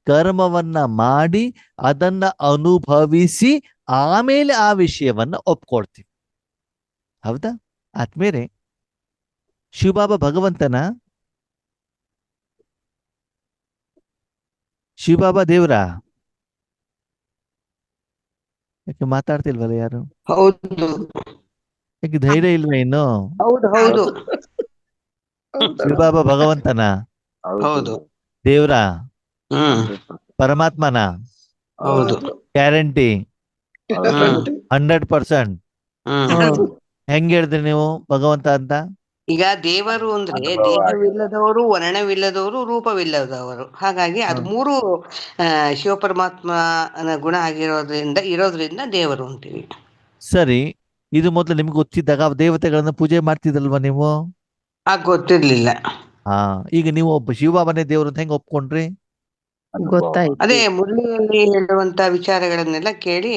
ಕರ್ಮವನ್ನ ಮಾಡಿ ಅದನ್ನ ಅನುಭವಿಸಿ ಆಮೇಲೆ ಆ ವಿಷಯವನ್ನ ಒಪ್ಕೊಳ್ತೀವಿ. ಹೌದಾ? ಆದ್ಮೇಲೆ ಶಿವಬಾಬಾ ಭಗವಂತನ, ಶಿವಬಾಬಾ ದೇವ್ರ? ಯಾಕೆ ಮಾತಾಡ್ತಿಲ್ವಲ್ಲ ಯಾರು? ಹೌದು ಯಾಕೆ ಧೈರ್ಯ ಇಲ್ವಾ ಇನ್ನು? ಹೌದು ಹೌದು ಶಿವಬಾಬಾ ಭಗವಂತನ, ಹೌದು. ದೇವ್ರ, ಹ್ಮ್. ಪರಮಾತ್ಮನ? ಹೌದು. ಗ್ಯಾರಂಟಿ? ಹ್ಮ್. 100%? ಹ್ಮ್. ಹೆಂಗ್ ಹೇಳಿದ್ರಿ ನೀವು ಭಗವಂತ ಅಂತ? ಈಗ ದೇವರು ಅಂದ್ರೆ ದೇಹವಿಲ್ಲದವರು, ವರ್ಣವಿಲ್ಲದವರು, ರೂಪವಿಲ್ಲದವರು. ಹಾಗಾಗಿ ಅದು ಮೂರು ಶಿವಪರಮಾತ್ಮನ ಗುಣ ಇರೋದ್ರಿಂದ ದೇವರು ಅಂತೀವಿ. ಸರಿ, ಇದು ಮೊದಲು ನಿಮ್ಗೆ ಗೊತ್ತಿದ್ದಾಗ ದೇವತೆಗಳನ್ನ ಪೂಜೆ ಮಾಡ್ತಿದ್ದಲ್ವಾ ನೀವು? ಆಗ ಗೊತ್ತಿರ್ಲಿಲ್ಲ. ಹಾ, ಈಗ ನೀವು ಒಬ್ಬ ಶಿವಬಾಬನೇ ದೇವ್ರು ಅಂತ ಹೆಂಗ್ ಒಪ್ಕೊಂಡ್ರಿ? ಗೊತ್ತಾಯ್ತು. ಅದೇ ಮುರಳಿಯಲ್ಲಿ ಹೇಳುವಂತ ವಿಚಾರಗಳನ್ನೆಲ್ಲ ಕೇಳಿ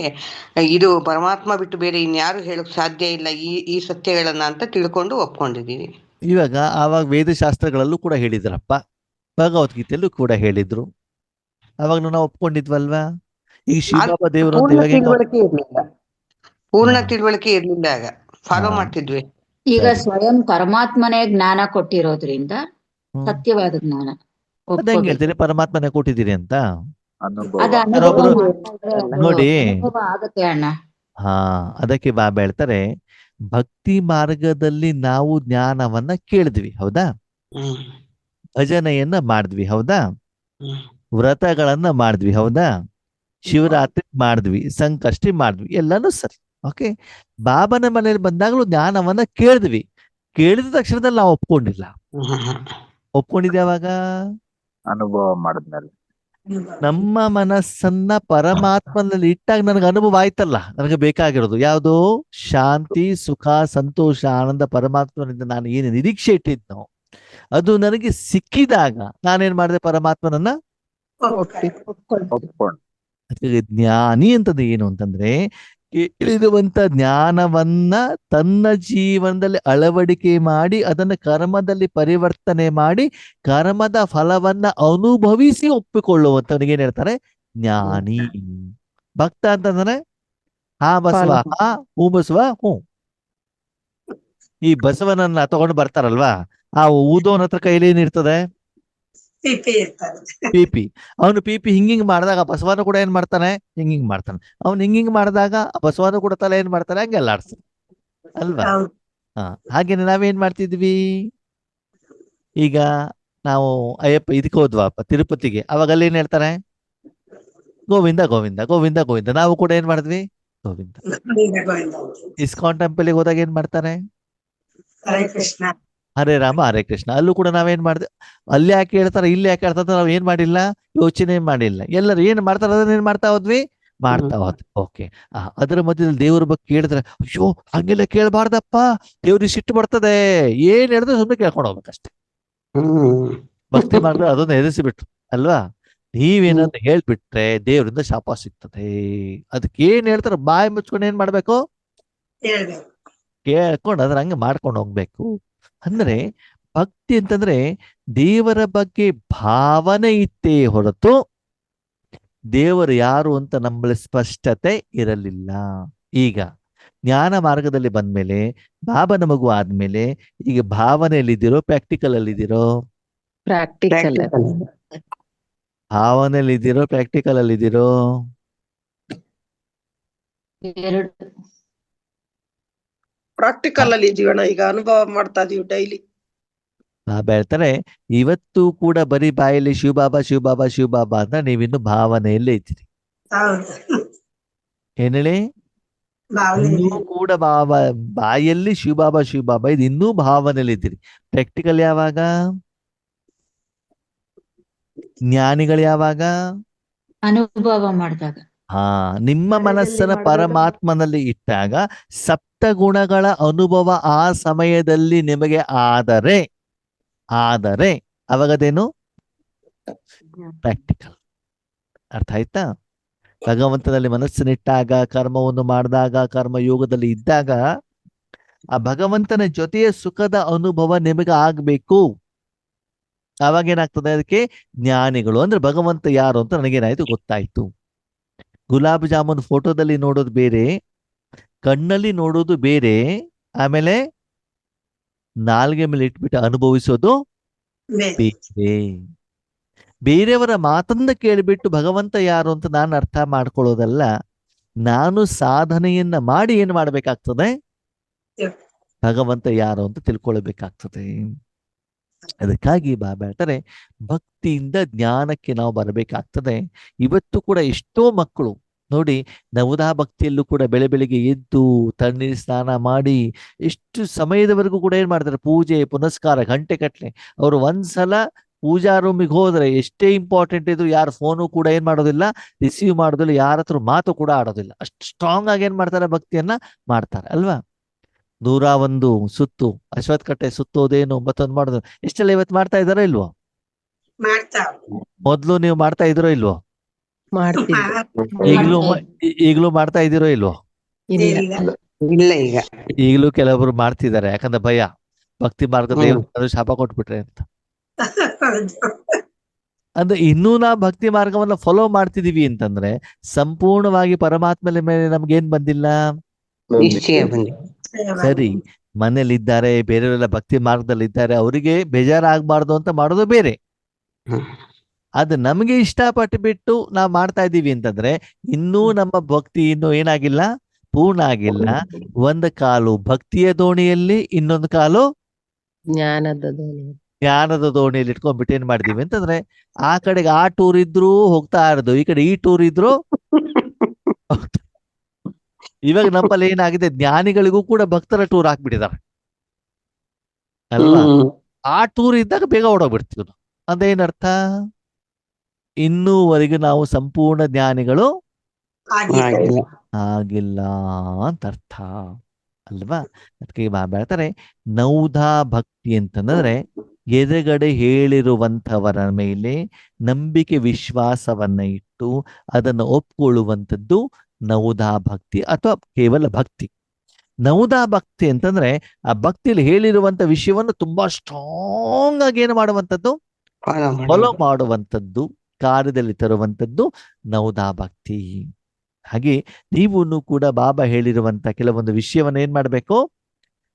ಇದು ಪರಮಾತ್ಮ ಬಿಟ್ಟು ಬೇರೆ ಇನ್ಯಾರು ಹೇಳಕ್ ಸಾಧ್ಯ ಇಲ್ಲ ಈ ಸತ್ಯಗಳನ್ನ ಅಂತ ತಿಳ್ಕೊಂಡು ಒಪ್ಕೊಂಡಿದೀವಿ. ಇವಾಗ ಆವಾಗ ವೇದಶಾಸ್ತ್ರಗಳಲ್ಲೂ ಕೂಡ ಹೇಳಿದ್ರಪ್ಪ, ಭಗವದ್ಗೀತೆಯಲ್ಲೂ ಕೂಡ ಹೇಳಿದ್ರು, ಅವಾಗ ನಾವು ಒಪ್ಕೊಂಡಿದ್ವಲ್ವಾ? ಈಗ ಶಿವಬಾಬಾ ದೇವರು ಅಂತ ಇವಾಗ ಹೆಂಗ್ ತಿಳುವಳಿಕೆ ಇರ್ಲಿಲ್ಲ, ಪೂರ್ಣ ತಿಳುವಳಿಕೆ ಇರ್ಲಿಲ್ಲ, ಆಗ ಫಾಲೋ ಮಾಡ್ತಿದ್ವಿ. ಈಗ ಸ್ವಯಂ ಪರಮಾತ್ಮನೇ ಜ್ಞಾನ ಕೊಟ್ಟಿರೋದ್ರಿಂದ ಸತ್ಯವಾದ ಜ್ಞಾನ ಅದ ಹೆಂಗ್ ಹೇಳ್ತೀರಿ ಪರಮಾತ್ಮನೇ ಕೊಟ್ಟಿದ್ದೀರಿ ಅಂತ? ಅದ ಅನುಭವ ಕೆಲವೊಬ್ರು ಮಾಡ್ತಾ ಇದ್ರೆ ನೋಡಿ, ಅನುಭವ ಆಗತ್ತೆ ಅಣ್ಣ. ಹಾ, ಅದಕ್ಕೆ ಬಾಬಾ ಹೇಳ್ತಾರೆ, ಭಕ್ತಿ ಮಾರ್ಗದಲ್ಲಿ ನಾವು ಜ್ಞಾನವನ್ನ ಕೇಳಿದ್ವಿ, ಹೌದಾ? ಹ್ಮ್. ಭಜನೆಯನ್ನ ಮಾಡಿದ್ವಿ, ಹೌದಾ? ಹ್ಮ್. ವ್ರತಗಳನ್ನ ಮಾಡಿದ್ವಿ, ಹೌದಾ? ಶಿವರಾತ್ರಿ ಮಾಡಿದ್ವಿ, ಸಂಕಷ್ಟಿ ಮಾಡಿದ್ವಿ, ಎಲ್ಲಾನು ಸರಿ. ಓಕೆ, ಬಾಬನ ಮನೇಲಿ ಬಂದಾಗಲೂ ಜ್ಞಾನವನ್ನ ಕೇಳಿದ್ವಿ. ಕೇಳಿದ ತಕ್ಷಣದಲ್ಲಿ ನಾವು ಒಪ್ಕೊಂಡಿಲ್ಲ. ಒಪ್ಕೊಂಡಿದ್ಯಾವಾಗ? ಅನುಭವ ಮಾಡಿದ್ಮೇಲೆ. ನಮ್ಮ ಮನಸ್ಸನ್ನ ಪರಮಾತ್ಮನಲ್ಲಿ ಇಟ್ಟಾಗ ನನಗೆ ಅನುಭವ ಆಯ್ತಲ್ಲ, ನನಗೆ ಬೇಕಾಗಿರೋದು ಯಾವುದು? ಶಾಂತಿ, ಸುಖ, ಸಂತೋಷ, ಆನಂದ ಪರಮಾತ್ಮನಿಂದ ನಾನು ಏನು ನಿರೀಕ್ಷೆ ಇಟ್ಟಿದ್ನೋ ಅದು ನನಗೆ ಸಿಕ್ಕಿದಾಗ ನಾನೇನ್ ಮಾಡಿದೆ? ಪರಮಾತ್ಮನನ್ನ ಒಪ್ಕೊಂಡು. ಅದಕ್ಕೆ ಜ್ಞಾನಿ ಅಂತದ್ದು ಏನು ಅಂತಂದ್ರೆ, ಕೇಳಿರುವಂತ ಜ್ಞಾನವನ್ನ ತನ್ನ ಜೀವನದಲ್ಲಿ ಅಳವಡಿಕೆ ಮಾಡಿ ಅದನ್ನ ಕರ್ಮದಲ್ಲಿ ಪರಿವರ್ತನೆ ಮಾಡಿ ಕರ್ಮದ ಫಲವನ್ನ ಅನುಭವಿಸಿ ಒಪ್ಪಿಕೊಳ್ಳುವಂತವನಿಗೆ ಏನ್ ಹೇಳ್ತಾರೆ? ಜ್ಞಾನಿ. ಭಕ್ತ ಅಂತಂದ್ರೆ ಹಾ ಬಸವ, ಹಾ ಹೂ ಬಸವ, ಹೂ. ಈ ಬಸವನನ್ನ ತಗೊಂಡು ಬರ್ತಾರಲ್ವಾ, ಆ ಊದೋನ್ ಹತ್ರ ಕೈಲಿ ಏನಿರ್ತದೆ? ಪಿಪಿ. ಅವನು ಪಿಪಿ ಹಿಂಗಿಂಗ್ ಮಾಡಿದಾಗ ಬಸವನು ಕೂಡ ಏನ್ ಮಾಡ್ತಾನೆ? ಹಿಂಗಿಂಗ್ ಮಾಡ್ತಾನೆ. ಅವ್ನು ಹಿಂಗಿಂಗ್ ಮಾಡಿದಾಗ ಬಸವನು ಕೂಡ ತಲೆ ಏನ್ ಮಾಡ್ತಾನೆ? ಹಂಗೆಲ್ಲ ಆಡ್ತಾನೆ ಅಲ್ವಾ? ಹಾಗೇನೆ ನಾವೇನ್ ಮಾಡ್ತಿದ್ವಿ? ಈಗ ನಾವು ಅಯ್ಯಪ್ಪ ಇದಕ್ಕೆ ಹೋದ್ವಪ್ಪ ತಿರುಪತಿಗೆ, ಅವಾಗ ಅಲ್ಲಿ ಏನ್ ಹೇಳ್ತಾರೆ? ಗೋವಿಂದ ಗೋವಿಂದ ಗೋವಿಂದ ಗೋವಿಂದ. ನಾವು ಕೂಡ ಏನ್ ಮಾಡಿದ್ವಿ? ಗೋವಿಂದ. ಇಸ್ಕಾನ್ ಟೆಂಪಲ್ಗೆ ಹೋದಾಗ ಏನ್ ಮಾಡ್ತಾರೆ? ಹರೇ ರಾಮ ಹರೇ ಕೃಷ್ಣ. ಅಲ್ಲೂ ಕೂಡ ನಾವೇನ್ ಮಾಡಿದ್ವಿ? ಅಲ್ಲಿ ಯಾಕೆ ಹೇಳ್ತಾರೆ, ಇಲ್ಲಿ ಯಾಕೆ ಹೇಳ್ತಾರೆ? ನಾವ್ ಏನ್ ಮಾಡಿಲ್ಲ, ಯೋಚನೆ ಮಾಡಿಲ್ಲ. ಎಲ್ಲರೂ ಏನ್ ಮಾಡ್ತಾರ ಅದನ್ನ ಏನ್ ಮಾಡ್ತಾ ಹೋದ್ವಿ? ಮಾಡ್ತಾ ಹೋದ್ವಿ. ಓಕೆ, ಅದರ ಮಧ್ಯದಲ್ಲಿ ದೇವ್ರ ಬಗ್ಗೆ ಕೇಳಿದ್ರೆ, ಅಯ್ಯೋ ಹಂಗೆಲ್ಲ ಕೇಳಬಾರ್ದಪ್ಪ, ದೇವ್ರಿಗೆ ಸಿಟ್ಟು ಬರ್ತದೆ, ಏನ್ ಹೇಳಿದ್ರೆ ಸುಮ್ಮನೆ ಕೇಳ್ಕೊಂಡು ಹೋಗ್ಬೇಕಷ್ಟೇ. ಭಕ್ತಿ ಮಾಡಿದ್ರೆ ಅದನ್ನ ಎದುರಿಸಿಬಿಟ್ರು ಅಲ್ವಾ? ನೀವೇನಂತ ಹೇಳ್ಬಿಟ್ರೆ ದೇವರಿಂದ ಶಾಪ ಸಿಗ್ತದೆ. ಅದಕ್ಕೆ ಏನ್ ಹೇಳ್ತಾರ ಬಾಯಿ ಮುಚ್ಕೊಂಡು ಏನ್ ಮಾಡ್ಬೇಕು? ಕೇಳ್ಕೊಂಡು ಅದ್ರ ಹಂಗೆ ಮಾಡ್ಕೊಂಡು ಹೋಗ್ಬೇಕು. ಅಂದ್ರೆ ಭಕ್ತಿ ಅಂತಂದ್ರೆ ದೇವರ ಬಗ್ಗೆ ಭಾವನೆ ಇತ್ತೇ ಹೊರತು ದೇವರು ಯಾರು ಅಂತ ನಮ್ಮಲ್ಲಿ ಸ್ಪಷ್ಟತೆ ಇರಲಿಲ್ಲ. ಈಗ ಜ್ಞಾನ ಮಾರ್ಗದಲ್ಲಿ ಬಂದ್ಮೇಲೆ, ಬಾಬನ ಮಗು ಆದ್ಮೇಲೆ, ಈಗ ಭಾವನೆಯಲ್ಲಿದ್ದೀರೋ ಪ್ರಾಕ್ಟಿಕಲ್ ಅಲ್ಲಿದ್ದೀರೋ? ಭಾವನೆಯಲ್ಲಿ ಇದ್ದೀರೋ ಪ್ರಾಕ್ಟಿಕಲ್ ಅಲ್ಲಿದ್ದೀರೋ? ಪ್ರಾಕ್ಟಿಕಲ್ ಅಲ್ಲಿ ಇದೀವಣ್ಣ, ಈಗ ಅನುಭವ ಮಾಡ್ತಾ ಇದೀವಿ ಡೈಲಿ. ಬಾಬಾ ಹೇಳ್ತಾರೆ, ಇವತ್ತು ಕೂಡ ಬರೀ ಬಾಯಲ್ಲಿ ಶಿವಬಾಬಾ ಶಿವಬಾಬಾ ಶಿವಬಾಬಾ ಅಂತ ನೀವಿನ್ನು ಭಾವನೆಯಲ್ಲೇ ಇದ್ದೀರಿ. ಏನ್ ಹೇಳಿ? ಇನ್ನೂ ಕೂಡ ಬಾಯಲ್ಲಿ ಶಿವಬಾಬಾ ಶಿವಬಾಬಾ ಇದು ಇನ್ನೂ ಭಾವನೆಯಲ್ಲಿ ಇದ್ದೀರಿ. ಪ್ರಾಕ್ಟಿಕಲ್ ಯಾವಾಗ? ಜ್ಞಾನಿಗಳು ಯಾವಾಗ? ಅನುಭವ ಮಾಡಿದಾಗ. ನಿಮ್ಮ ಮನಸ್ಸನ್ನ ಪರಮಾತ್ಮನಲ್ಲಿ ಇಟ್ಟಾಗ ಸಪ್ತ ಗುಣಗಳ ಅನುಭವ ಆ ಸಮಯದಲ್ಲಿ ನಿಮಗೆ ಆದರೆ ಅವಾಗದೇನು? ಪ್ರಾಕ್ಟಿಕಲ್. ಅರ್ಥ ಆಯ್ತಾ? ಭಗವಂತನಲ್ಲಿ ಮನಸ್ಸನ್ನಿಟ್ಟಾಗ, ಕರ್ಮವನ್ನು ಮಾಡಿದಾಗ, ಕರ್ಮಯೋಗದಲ್ಲಿ ಇದ್ದಾಗ ಆ ಭಗವಂತನ ಜೊತೆಯ ಸುಖದ ಅನುಭವ ನಿಮಗೆ ಆಗ್ಬೇಕು. ಅವಾಗೇನಾಗ್ತದೆ? ಅದಕ್ಕೆ ಜ್ಞಾನಿಗಳು ಅಂದ್ರೆ ಭಗವಂತ ಯಾರು ಅಂತ ನನಗೇನಾಯ್ತು ಗೊತ್ತಾಯ್ತು. ಗುಲಾಬ್ ಜಾಮೂನ್ ಫೋಟೋದಲ್ಲಿ ನೋಡೋದು ಬೇರೆ, ಕಣ್ಣಲ್ಲಿ ನೋಡೋದು ಬೇರೆ, ಆಮೇಲೆ ನಾಲ್ಗೆ ಮೇಲೆ ಇಟ್ಬಿಟ್ಟು ಅನುಭವಿಸೋದು ಬೇರೆ. ಬೇರೆಯವರ ಮಾತನ್ನ ಕೇಳಿಬಿಟ್ಟು ಭಗವಂತ ಯಾರು ಅಂತ ನಾನು ಅರ್ಥ ಮಾಡ್ಕೊಳ್ಳೋದಲ್ಲ, ನಾನು ಸಾಧನೆಯನ್ನ ಮಾಡಿ ಏನ್ ಮಾಡ್ಬೇಕಾಗ್ತದೆ? ಭಗವಂತ ಯಾರು ಅಂತ ತಿಳ್ಕೊಳ್ಬೇಕಾಗ್ತದೆ. ಅದಕ್ಕಾಗಿ ಬಾಬಾ ಹೇಳ್ತಾರೆ, ಭಕ್ತಿಯಿಂದ ಜ್ಞಾನಕ್ಕೆ ನಾವು ಬರಬೇಕಾಗ್ತದೆ. ಇವತ್ತು ಕೂಡ ಎಷ್ಟೋ ಮಕ್ಕಳು ನೋಡಿ, ನವೋದಯ ಭಕ್ತಿಯಲ್ಲೂ ಕೂಡ ಬೆಳಿಗ್ಗೆ ಎದ್ದು ತಣ್ಣೀರು ಸ್ನಾನ ಮಾಡಿ ಎಷ್ಟು ಸಮಯದವರೆಗೂ ಕೂಡ ಏನ್ ಮಾಡ್ತಾರೆ? ಪೂಜೆ ಪುನಸ್ಕಾರ ಗಂಟೆ ಕಟ್ಲೆ. ಅವರು ಒಂದ್ಸಲ ಪೂಜಾ ರೂಮಿಗೆ ಹೋದ್ರೆ ಎಷ್ಟೇ ಇಂಪಾರ್ಟೆಂಟ್ ಇದ್ರು ಯಾರ ಫೋನು ಕೂಡ ಏನ್ ಮಾಡೋದಿಲ್ಲ, ರಿಸೀವ್ ಮಾಡೋದಿಲ್ಲ, ಯಾರ ಹತ್ರ ಮಾತು ಕೂಡ ಆಡೋದಿಲ್ಲ. ಅಷ್ಟು ಸ್ಟ್ರಾಂಗ್ ಆಗಿ ಏನ್ ಮಾಡ್ತಾರೆ? ಭಕ್ತಿಯನ್ನ ಮಾಡ್ತಾರೆ ಅಲ್ವಾ? 101 ಸುತ್ತು, ಅಶ್ವತ್ಥ ಕಟ್ಟೆ ಸುತ್ತೋದೇನು, ಮತ್ತೊಂದು ಮಾಡೋದು, ಎಷ್ಟೆಲ್ಲ ಇವತ್ತು ಮಾಡ್ತಾ ಇದಾರೋ ಇಲ್ವೋ? ಮೊದ್ಲು ನೀವು ಮಾಡ್ತಾ ಇದ್ರೋ ಇಲ್ವೋ? ಈಗಲೂ ಮಾಡ್ತಾ ಇದ್ದೀರೋ ಇಲ್ವೋ? ಇಲ್ಲ, ಈಗ ಈಗಲೂ ಕೆಲವರು ಮಾಡ್ತಿದ್ದಾರೆ. ಯಾಕಂದ್ರೆ ಭಯ, ಭಕ್ತಿ ಮಾರ್ಗದ ಶಾಪ ಕೊಟ್ಬಿಟ್ರೆ ಅಂತ. ಅಂದ್ರೆ ಇನ್ನೂ ನಾವು ಭಕ್ತಿ ಮಾರ್ಗವನ್ನ ಫಾಲೋ ಮಾಡ್ತಿದೀವಿ ಅಂತಂದ್ರೆ ಸಂಪೂರ್ಣವಾಗಿ ಪರಮಾತ್ಮನ ಮೇಲೆ ನಮ್ಗೇನ್ ಬಂದಿಲ್ಲ? ನಿಶ್ಚಯ ಬಂದಿ. ಸರಿ, ಮನೇಲಿದ್ದಾರೆ, ಬೇರೆಯವರೆಲ್ಲ ಭಕ್ತಿ ಮಾರ್ಗದಲ್ಲಿ ಇದ್ದಾರೆ, ಅವರಿಗೆ ಬೇಜಾರಾಗಬಾರ್ದು ಅಂತ ಮಾಡೋದು ಬೇರೆ. ಅದು ನಮಗೆ ಇಷ್ಟಪಟ್ಟು ಬಿಟ್ಟು ನಾವು ಮಾಡ್ತಾ ಇದ್ದೀವಿ ಅಂತಂದ್ರೆ ಇನ್ನೂ ನಮ್ಮ ಭಕ್ತಿ ಇನ್ನೂ ಏನಾಗಿಲ್ಲ? ಪೂರ್ಣ ಆಗಿಲ್ಲ. ಒಂದು ಕಾಲು ಭಕ್ತಿಯ ದೋಣಿಯಲ್ಲಿ, ಇನ್ನೊಂದು ಕಾಲು ಜ್ಞಾನದ ದೋಣಿ. ಜ್ಞಾನದ ದೋಣಿಯಲ್ಲಿ ಇಟ್ಕೊಂಡ್ಬಿಟ್ಟು ಏನ್ ಮಾಡಿದೀವಿ ಅಂತಂದ್ರೆ ಆ ಕಡೆಗೆ ಆ ಟೂರ್ ಇದ್ರು ಹೋಗ್ತಾ ಇರೋದು, ಈ ಕಡೆ ಈ ಟೂರ್ ಇದ್ರು ಹೋಗ್ತಾ- ಇವಾಗ ನಮ್ಮಲ್ಲಿ ಏನಾಗಿದೆ, ಜ್ಞಾನಿಗಳಿಗೂ ಕೂಡ ಭಕ್ತರ ಟೂರ್ ಹಾಕ್ಬಿಟ್ಟಿದ್ದಾರೆ ಅಲ್ವಾ. ಆ ಟೂರ್ ಇದ್ದಾಗ ಬೇಗ ಓಡೋಗ್ಬಿಡ್ತೀವಿ ನಾವು. ಅದೇನರ್ಥ, ಇನ್ನೂವರೆಗೂ ನಾವು ಸಂಪೂರ್ಣ ಜ್ಞಾನಿಗಳು ಆಗಿಲ್ಲ. ಆಗಿಲ್ಲ ಅಂತ ಅರ್ಥ ಅಲ್ವಾ. ಅದಕ್ಕೆ ಹೇಳ್ತಾರೆ ನೌದಾ ಭಕ್ತಿ ಅಂತಂದ್ರೆ ಎದುರುಗಡೆ ಹೇಳಿರುವಂಥವರ ಮೇಲೆ ನಂಬಿಕೆ ವಿಶ್ವಾಸವನ್ನ ಇಟ್ಟು ಅದನ್ನು ಒಪ್ಕೊಳ್ಳುವಂಥದ್ದು ನೌದಾ ಭಕ್ತಿ ಅಥವಾ ಕೇವಲ ಭಕ್ತಿ. ನೌದಾ ಭಕ್ತಿ ಅಂತಂದ್ರೆ ಆ ಭಕ್ತಿಯಲ್ಲಿ ಹೇಳಿರುವಂತ ವಿಷಯವನ್ನು ತುಂಬಾ ಸ್ಟ್ರಾಂಗ್ ಆಗಿ ಏನು ಮಾಡುವಂಥದ್ದು, ಫಾಲೋ ಮಾಡುವಂಥದ್ದು, ಕಾರ್ಯದಲ್ಲಿ ತರುವಂಥದ್ದು ನೌದಾ ಭಕ್ತಿ. ಹಾಗೆ ನೀವು ಕೂಡ ಬಾಬಾ ಹೇಳಿರುವಂತ ಕೆಲವೊಂದು ವಿಷಯವನ್ನ ಏನ್ ಮಾಡ್ಬೇಕು,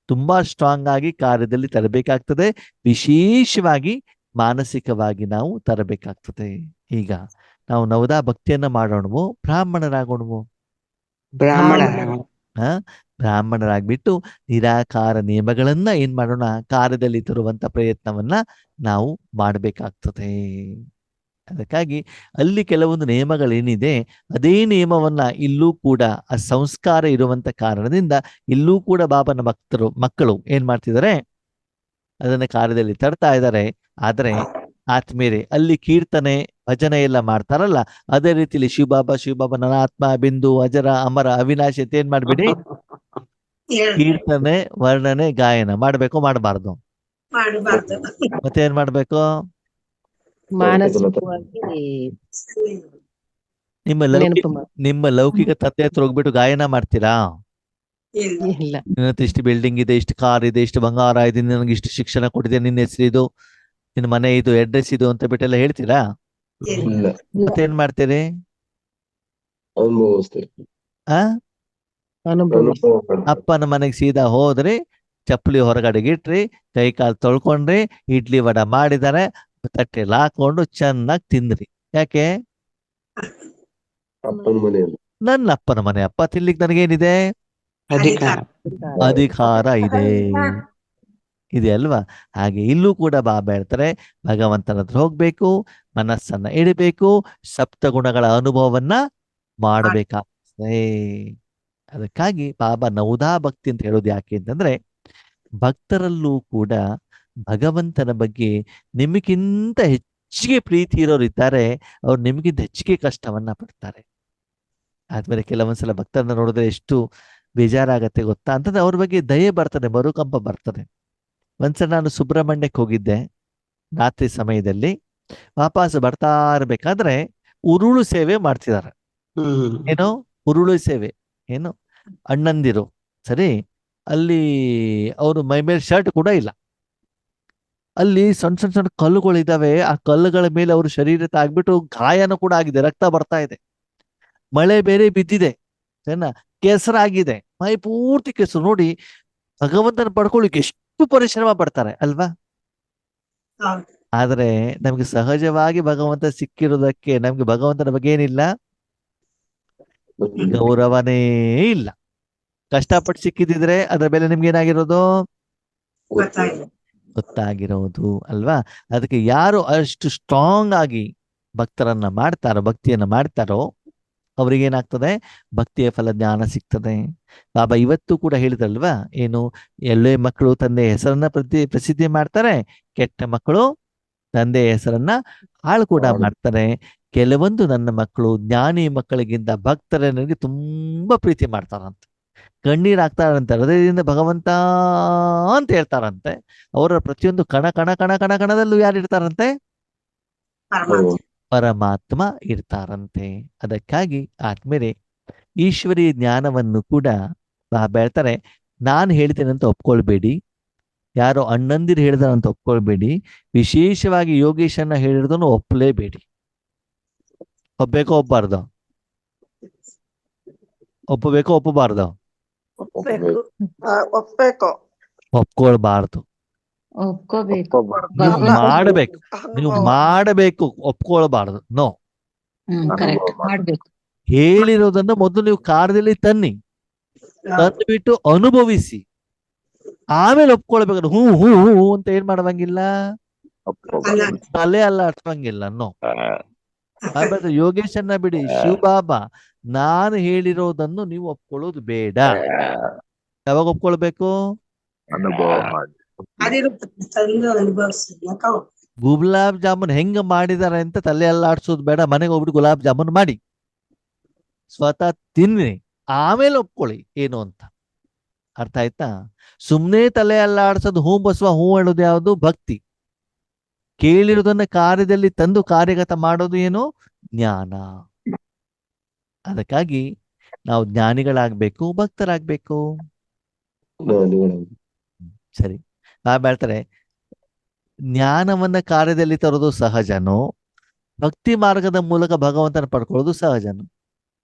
ತುಂಬಾ ಸ್ಟ್ರಾಂಗ್ ಆಗಿ ಕಾರ್ಯದಲ್ಲಿ ತರಬೇಕಾಗ್ತದೆ, ವಿಶೇಷವಾಗಿ ಮಾನಸಿಕವಾಗಿ ನಾವು ತರಬೇಕಾಗ್ತದೆ. ಈಗ ನಾವು ನವದಾ ಭಕ್ತಿಯನ್ನ ಮಾಡೋಣವು, ಬ್ರಾಹ್ಮಣರಾಗೋಣವು. ಬ್ರಾಹ್ಮಣ ಬ್ರಾಹ್ಮಣರಾಗ್ಬಿಟ್ಟು ನಿರಾಕಾರ ನಿಯಮಗಳನ್ನ ಏನ್ ಮಾಡೋಣ, ಕಾರ್ಯದಲ್ಲಿ ತರುವಂತ ಪ್ರಯತ್ನವನ್ನ ನಾವು ಮಾಡಬೇಕಾಗ್ತದೆ. ಅದಕ್ಕಾಗಿ ಅಲ್ಲಿ ಕೆಲವೊಂದು ನಿಯಮಗಳೇನಿದೆ ಅದೇ ನಿಯಮವನ್ನ ಇಲ್ಲೂ ಕೂಡ ಆ ಸಂಸ್ಕಾರ ಇರುವಂತ ಕಾರಣದಿಂದ ಇಲ್ಲೂ ಕೂಡ ಬಾಬನ ಮಕ್ಕಳು ಏನ್ ಮಾಡ್ತಿದ್ದಾರೆ, ಅದನ್ನ ಕಾರ್ಯದಲ್ಲಿ ತರ್ತಾ ಇದ್ದಾರೆ. ಆದ್ರೆ ಆತ್ಮೇರೆ ಅಲ್ಲಿ ಕೀರ್ತನೆ ಭಜನೆ ಎಲ್ಲ ಮಾಡ್ತಾರಲ್ಲ, ಅದೇ ರೀತಿಯಲ್ಲಿ ಶಿವಬಾಬಾ ನನ್ನ ಆತ್ಮ ಬಿಂದು ಅಜರ ಅಮರ ಅವಿನಾಶಿ ಅಂತ ಏನ್ ಮಾಡ್ಬಿಡಿ, ಕೀರ್ತನೆ ವರ್ಣನೆ ಗಾಯನ ಮಾಡ್ಬೇಕು, ಮಾಡಬಾರ್ದು. ಮಾಡಬಾರ್ದು. ಮತ್ತೆ ಏನ್ ಮಾಡ್ಬೇಕು, ಮಾನಸಿಕವಾಗಿ ನಿಮ್ಮ ಲೌಕಿಕ ತತ್ವ ಹತ್ರ ಹೋಗ್ಬಿಟ್ಟು ಗಾಯನ ಮಾಡ್ತೀರಾ? ಇಲ್ಲ. ನಿನ್ನ ಹತ್ರ ಇಷ್ಟು ಬಿಲ್ಡಿಂಗ್ ಇದೆ, ಇಷ್ಟು ಕಾರ್ ಇದೆ, ಇಷ್ಟು ಬಂಗಾರ ಇದೆ, ನನಗೆ ಇಷ್ಟು ಶಿಕ್ಷಣ ಕೊಟ್ಟಿದೆ, ನಿನ್ನ ಹೆಸರು ಇದು, ನಿನ್ನ ಮನೆ ಇದು, ಅಡ್ರೆಸ್ ಇದು ಅಂತ ಬಿಟ್ಟೆಲ್ಲ ಹೇಳ್ತೀರಾ? ಮತ್ತೇನ್ ಮಾಡ್ತೀರಿ? ಅಪ್ಪನ ಮನೆಗೆ ಸೀದಾ ಹೋದ್ರಿ, ಚಪ್ಪಲಿ ಹೊರಗಡೆಗೆ ಇಟ್ರಿ, ಕೈ ಕಾಲು ತೊಳ್ಕೊಂಡ್ರಿ, ಇಡ್ಲಿ ವಡ ಮಾಡಿದಾರೆ, ತಟ್ಟೆಲಿ ಹಾಕೊಂಡು ಚೆನ್ನಾಗಿ ತಿಂದ್ರಿ. ಯಾಕೆ? ನನ್ನ ಅಪ್ಪನ ಮನೆ, ಅಪ್ಪ ತಿನ್ಲಿಕ್ಕೆ ನನಗೇನಿದೆ, ಅಧಿಕಾರ ಇದೆ ಅಲ್ವಾ. ಹಾಗೆ ಇಲ್ಲೂ ಕೂಡ ಬಾಬಾ ಹೇಳ್ತಾರೆ, ಭಗವಂತನ ಹತ್ರ ಹೋಗ್ಬೇಕು, ಮನಸ್ಸನ್ನ ಇಡಬೇಕು, ಸಪ್ತಗುಣಗಳ ಅನುಭವವನ್ನ ಮಾಡಬೇಕಾಗ್ತದೆ. ಅದಕ್ಕಾಗಿ ಬಾಬಾ ನೌದಾ ಭಕ್ತಿ ಅಂತ ಹೇಳೋದು ಯಾಕೆ ಅಂತಂದ್ರೆ, ಭಕ್ತರಲ್ಲೂ ಕೂಡ ಭಗವಂತನ ಬಗ್ಗೆ ನಿಮಗಿಂತ ಹೆಚ್ಚಿಗೆ ಪ್ರೀತಿ ಇರೋರು ಇದ್ದಾರೆ, ಅವ್ರು ನಿಮಗಿಂತ ಹೆಚ್ಚಿಗೆ ಕಷ್ಟವನ್ನ ಪಡ್ತಾರೆ. ಆದ್ಮೇಲೆ ಕೆಲವೊಂದ್ಸಲ ಭಕ್ತರನ್ನ ನೋಡಿದ್ರೆ ಎಷ್ಟು ಬೇಜಾರಾಗತ್ತೆ ಗೊತ್ತಾ ಅಂತಂದ್ರೆ, ಅವ್ರ ಬಗ್ಗೆ ದಯೆ ಬರ್ತದೆ, ಮರುಕಂಪ ಬರ್ತದೆ. ಒಂದ್ಸಲ ನಾನು ಸುಬ್ರಹ್ಮಣ್ಯಕ್ಕೆ ಹೋಗಿದ್ದೆ ರಾತ್ರಿ ಸಮಯದಲ್ಲಿ. ವಾಪಸ್ ಬರ್ತಾ ಇರ್ಬೇಕಾದ್ರೆ ಉರುಳು ಸೇವೆ ಮಾಡ್ತಿದ್ದಾರೆ. ಏನೋ ಉರುಳು ಸೇವೆ, ಏನು ಅಣ್ಣಂದಿರು, ಸರಿ. ಅಲ್ಲಿ ಅವರು ಮೈ ಮೇಲೆ ಶರ್ಟ್ ಕೂಡ ಇಲ್ಲ. ಅಲ್ಲಿ ಸಣ್ಣ ಸಣ್ಣ ಸಣ್ಣ ಕಲ್ಲುಗಳಿದಾವೆ. ಆ ಕಲ್ಲುಗಳ ಮೇಲೆ ಅವರು ಶರೀರ ತಾಗ್ಬಿಟ್ಟು ಗಾಯನೂ ಕೂಡ ಆಗಿದೆ, ರಕ್ತ ಬರ್ತಾ ಇದೆ, ಮಳೆ ಬೇರೆ ಬಿದ್ದಿದೆ, ಸರಿನಾ, ಕೆಸರಾಗಿದೆ, ಮೈ ಪೂರ್ತಿ ಕೆಸರು. ನೋಡಿ, ಭಗವಂತನ ಪಡ್ಕೊಳ್ಳಿಕ್ಕೆ ಎಷ್ಟು ಪರಿಶ್ರಮ ಪಡ್ತಾರೆ ಅಲ್ವಾ. ಆದ್ರೆ ನಮ್ಗೆ ಸಹಜವಾಗಿ ಭಗವಂತ ಸಿಕ್ಕಿರೋದಕ್ಕೆ ನಮ್ಗೆ ಭಗವಂತನ ಬಗ್ಗೆ ಏನಿಲ್ಲ, ಗೌರವನೇ ಇಲ್ಲ. ಕಷ್ಟಪಟ್ಟು ಸಿಕ್ಕಿದ್ರೆ ಅದರ ಬೆಲೆ ನಿಮ್ಗೆ ಏನಾಗಿರೋದು, ಗೊತ್ತಾಗಿರೋದು ಅಲ್ವಾ. ಅದಕ್ಕೆ ಯಾರು ಅಷ್ಟು ಸ್ಟ್ರಾಂಗ್ ಆಗಿ ಭಕ್ತರನ್ನ ಮಾಡ್ತಾರೋ, ಭಕ್ತಿಯನ್ನ ಮಾಡ್ತಾರೋ, ಅವ್ರಿಗೇನಾಗ್ತದೆ, ಭಕ್ತಿಯ ಫಲ ಜ್ಞಾನ ಸಿಗ್ತದೆ. ಬಾಬಾ ಇವತ್ತು ಕೂಡ ಹೇಳಿದ್ರಲ್ವಾ, ಏನು, ಒಳ್ಳೆ ಮಕ್ಕಳು ತಂದೆ ಹೆಸರನ್ನ ಪ್ರಸಿದ್ಧಿ ಮಾಡ್ತಾರೆ, ಕೆಟ್ಟ ಮಕ್ಕಳು ತಂದೆ ಹೆಸರನ್ನ ಹಾಳು ಕೂಡ ಮಾಡ್ತಾರೆ. ಕೆಲವೊಂದು ನನ್ನ ಮಕ್ಕಳು ಜ್ಞಾನಿ ಮಕ್ಕಳಿಗಿಂತ ಭಕ್ತರ ನನಗೆ ತುಂಬಾ ಪ್ರೀತಿ ಮಾಡ್ತಾರಂತೆ, ಕಣ್ಣೀರ್ ಹಾಕ್ತಾರಂತೆ, ಹೃದಯದಿಂದ ಭಗವಂತ ಅಂತ ಹೇಳ್ತಾರಂತೆ. ಅವರ ಪ್ರತಿಯೊಂದು ಕಣ ಕಣ ಕಣ ಕಣ ಕಣದಲ್ಲೂ ಯಾರು ಇರ್ತಾರಂತೆ, ಪರಮಾತ್ಮ ಇರ್ತಾರಂತೆ. ಅದಕ್ಕಾಗಿ ಆದ್ಮೇಲೆ ಈಶ್ವರೀಯ ಜ್ಞಾನವನ್ನು ಕೂಡ ಬಾಬಾ ಹೇಳ್ತಾರೆ, ನಾನು ಹೇಳ್ತೇನಂತ ಒಪ್ಕೊಳ್ಬೇಡಿ, ಯಾರೋ ಅಣ್ಣಂದಿರು ಹೇಳಿದಾರಂತ ಒಪ್ಕೊಳ್ಬೇಡಿ, ವಿಶೇಷವಾಗಿ ಯೋಗೇಶನ್ನ ಹೇಳಿರೋದನ್ನು ಒಪ್ಪಲೇಬೇಡಿ. ಒಪ್ಬೇಕೋ ಒಪ್ಪಬಾರ್ದು, ಒಪ್ಪಬೇಕೋ ಒಪ್ಪಬಾರ್ದು, ಒಪ್ಕೊಳ್ಬಾರ್ದು, ನೀವು ಮಾಡಬೇಕು, ನೀವು ಮಾಡಬೇಕು, ಒಪ್ಕೊಳ್ಬಾರ್ದು. ನೋ, ಹೇಳಿರೋದನ್ನ ಮೊದಲು ನೀವು ಕಾರ್ಯದಲ್ಲಿ ತನ್ನಿ, ತಂದ್ಬಿಟ್ಟು ಅನುಭವಿಸಿ, ಆಮೇಲೆ ಒಪ್ಕೊಳ್ಬೇಕು. ಹೂ ಹೂ ಹೂ ಅಂತ ಏನ್ ಮಾಡುವಂಗಿಲ್ಲ, ಒಪ್ಕೋಬಾರ್ದು. ತಲೆ ಅಲ್ಲಾಡ್ಸಂಗಿಲ್ಲ ನೋ. ಆಮೇಲೆ ಯೋಗೇಶನ್ನ ಬಿಡಿ, ಶಿವಬಾಬಾ ನಾನು ಹೇಳಿರೋದನ್ನು ನೀವು ಒಪ್ಕೊಳ್ಳೋದು ಬೇಡ. ಯಾವಾಗ ಒಪ್ಕೊಳ್ಬೇಕು? ಅನುಭವ ಮಾಡಿ. ತಂದು ಅನುಭವಿಸ್ಬೇಕು. ಗುಲಾಬ್ ಜಾಮೂನ್ ಹೆಂಗ ಮಾಡಿದಾರೆ ಅಂತ ತಲೆ ಅಲ್ಲಾಡ್ಸೋದು ಬೇಡ. ಮನೆಗೆ ಹೋಗ್ಬಿಟ್ಟು ಗುಲಾಬ್ ಜಾಮೂನ್ ಮಾಡಿ ಸ್ವತಃ ತಿನ್ನಿ, ಆಮೇಲೆ ಒಪ್ಕೊಳ್ಳಿ ಏನು ಅಂತ. ಅರ್ಥ ಆಯ್ತಾ? ಸುಮ್ನೆ ತಲೆ ಅಲ್ಲಾಡ್ಸೋದು, ಹೂ ಬಸವ ಹೂ ಹೇಳೋದು ಯಾವುದು? ಭಕ್ತಿ. ಕೇಳಿರೋದನ್ನ ಕಾರ್ಯದಲ್ಲಿ ತಂದು ಕಾರ್ಯಗತ ಮಾಡೋದು ಏನು? ಜ್ಞಾನ. ಅದಕ್ಕಾಗಿ ನಾವು ಜ್ಞಾನಿಗಳಾಗ್ಬೇಕು, ಭಕ್ತರಾಗ್ಬೇಕು. ಸರಿ, ಹೇಳ್ತಾರೆ ಜ್ಞಾನವನ್ನ ಕಾರ್ಯದಲ್ಲಿ ತರೋದು ಸಹಜನೋ, ಭಕ್ತಿ ಮಾರ್ಗದ ಮೂಲಕ ಭಗವಂತನ ಪಡ್ಕೊಳ್ಳೋದು ಸಹಜನೋ?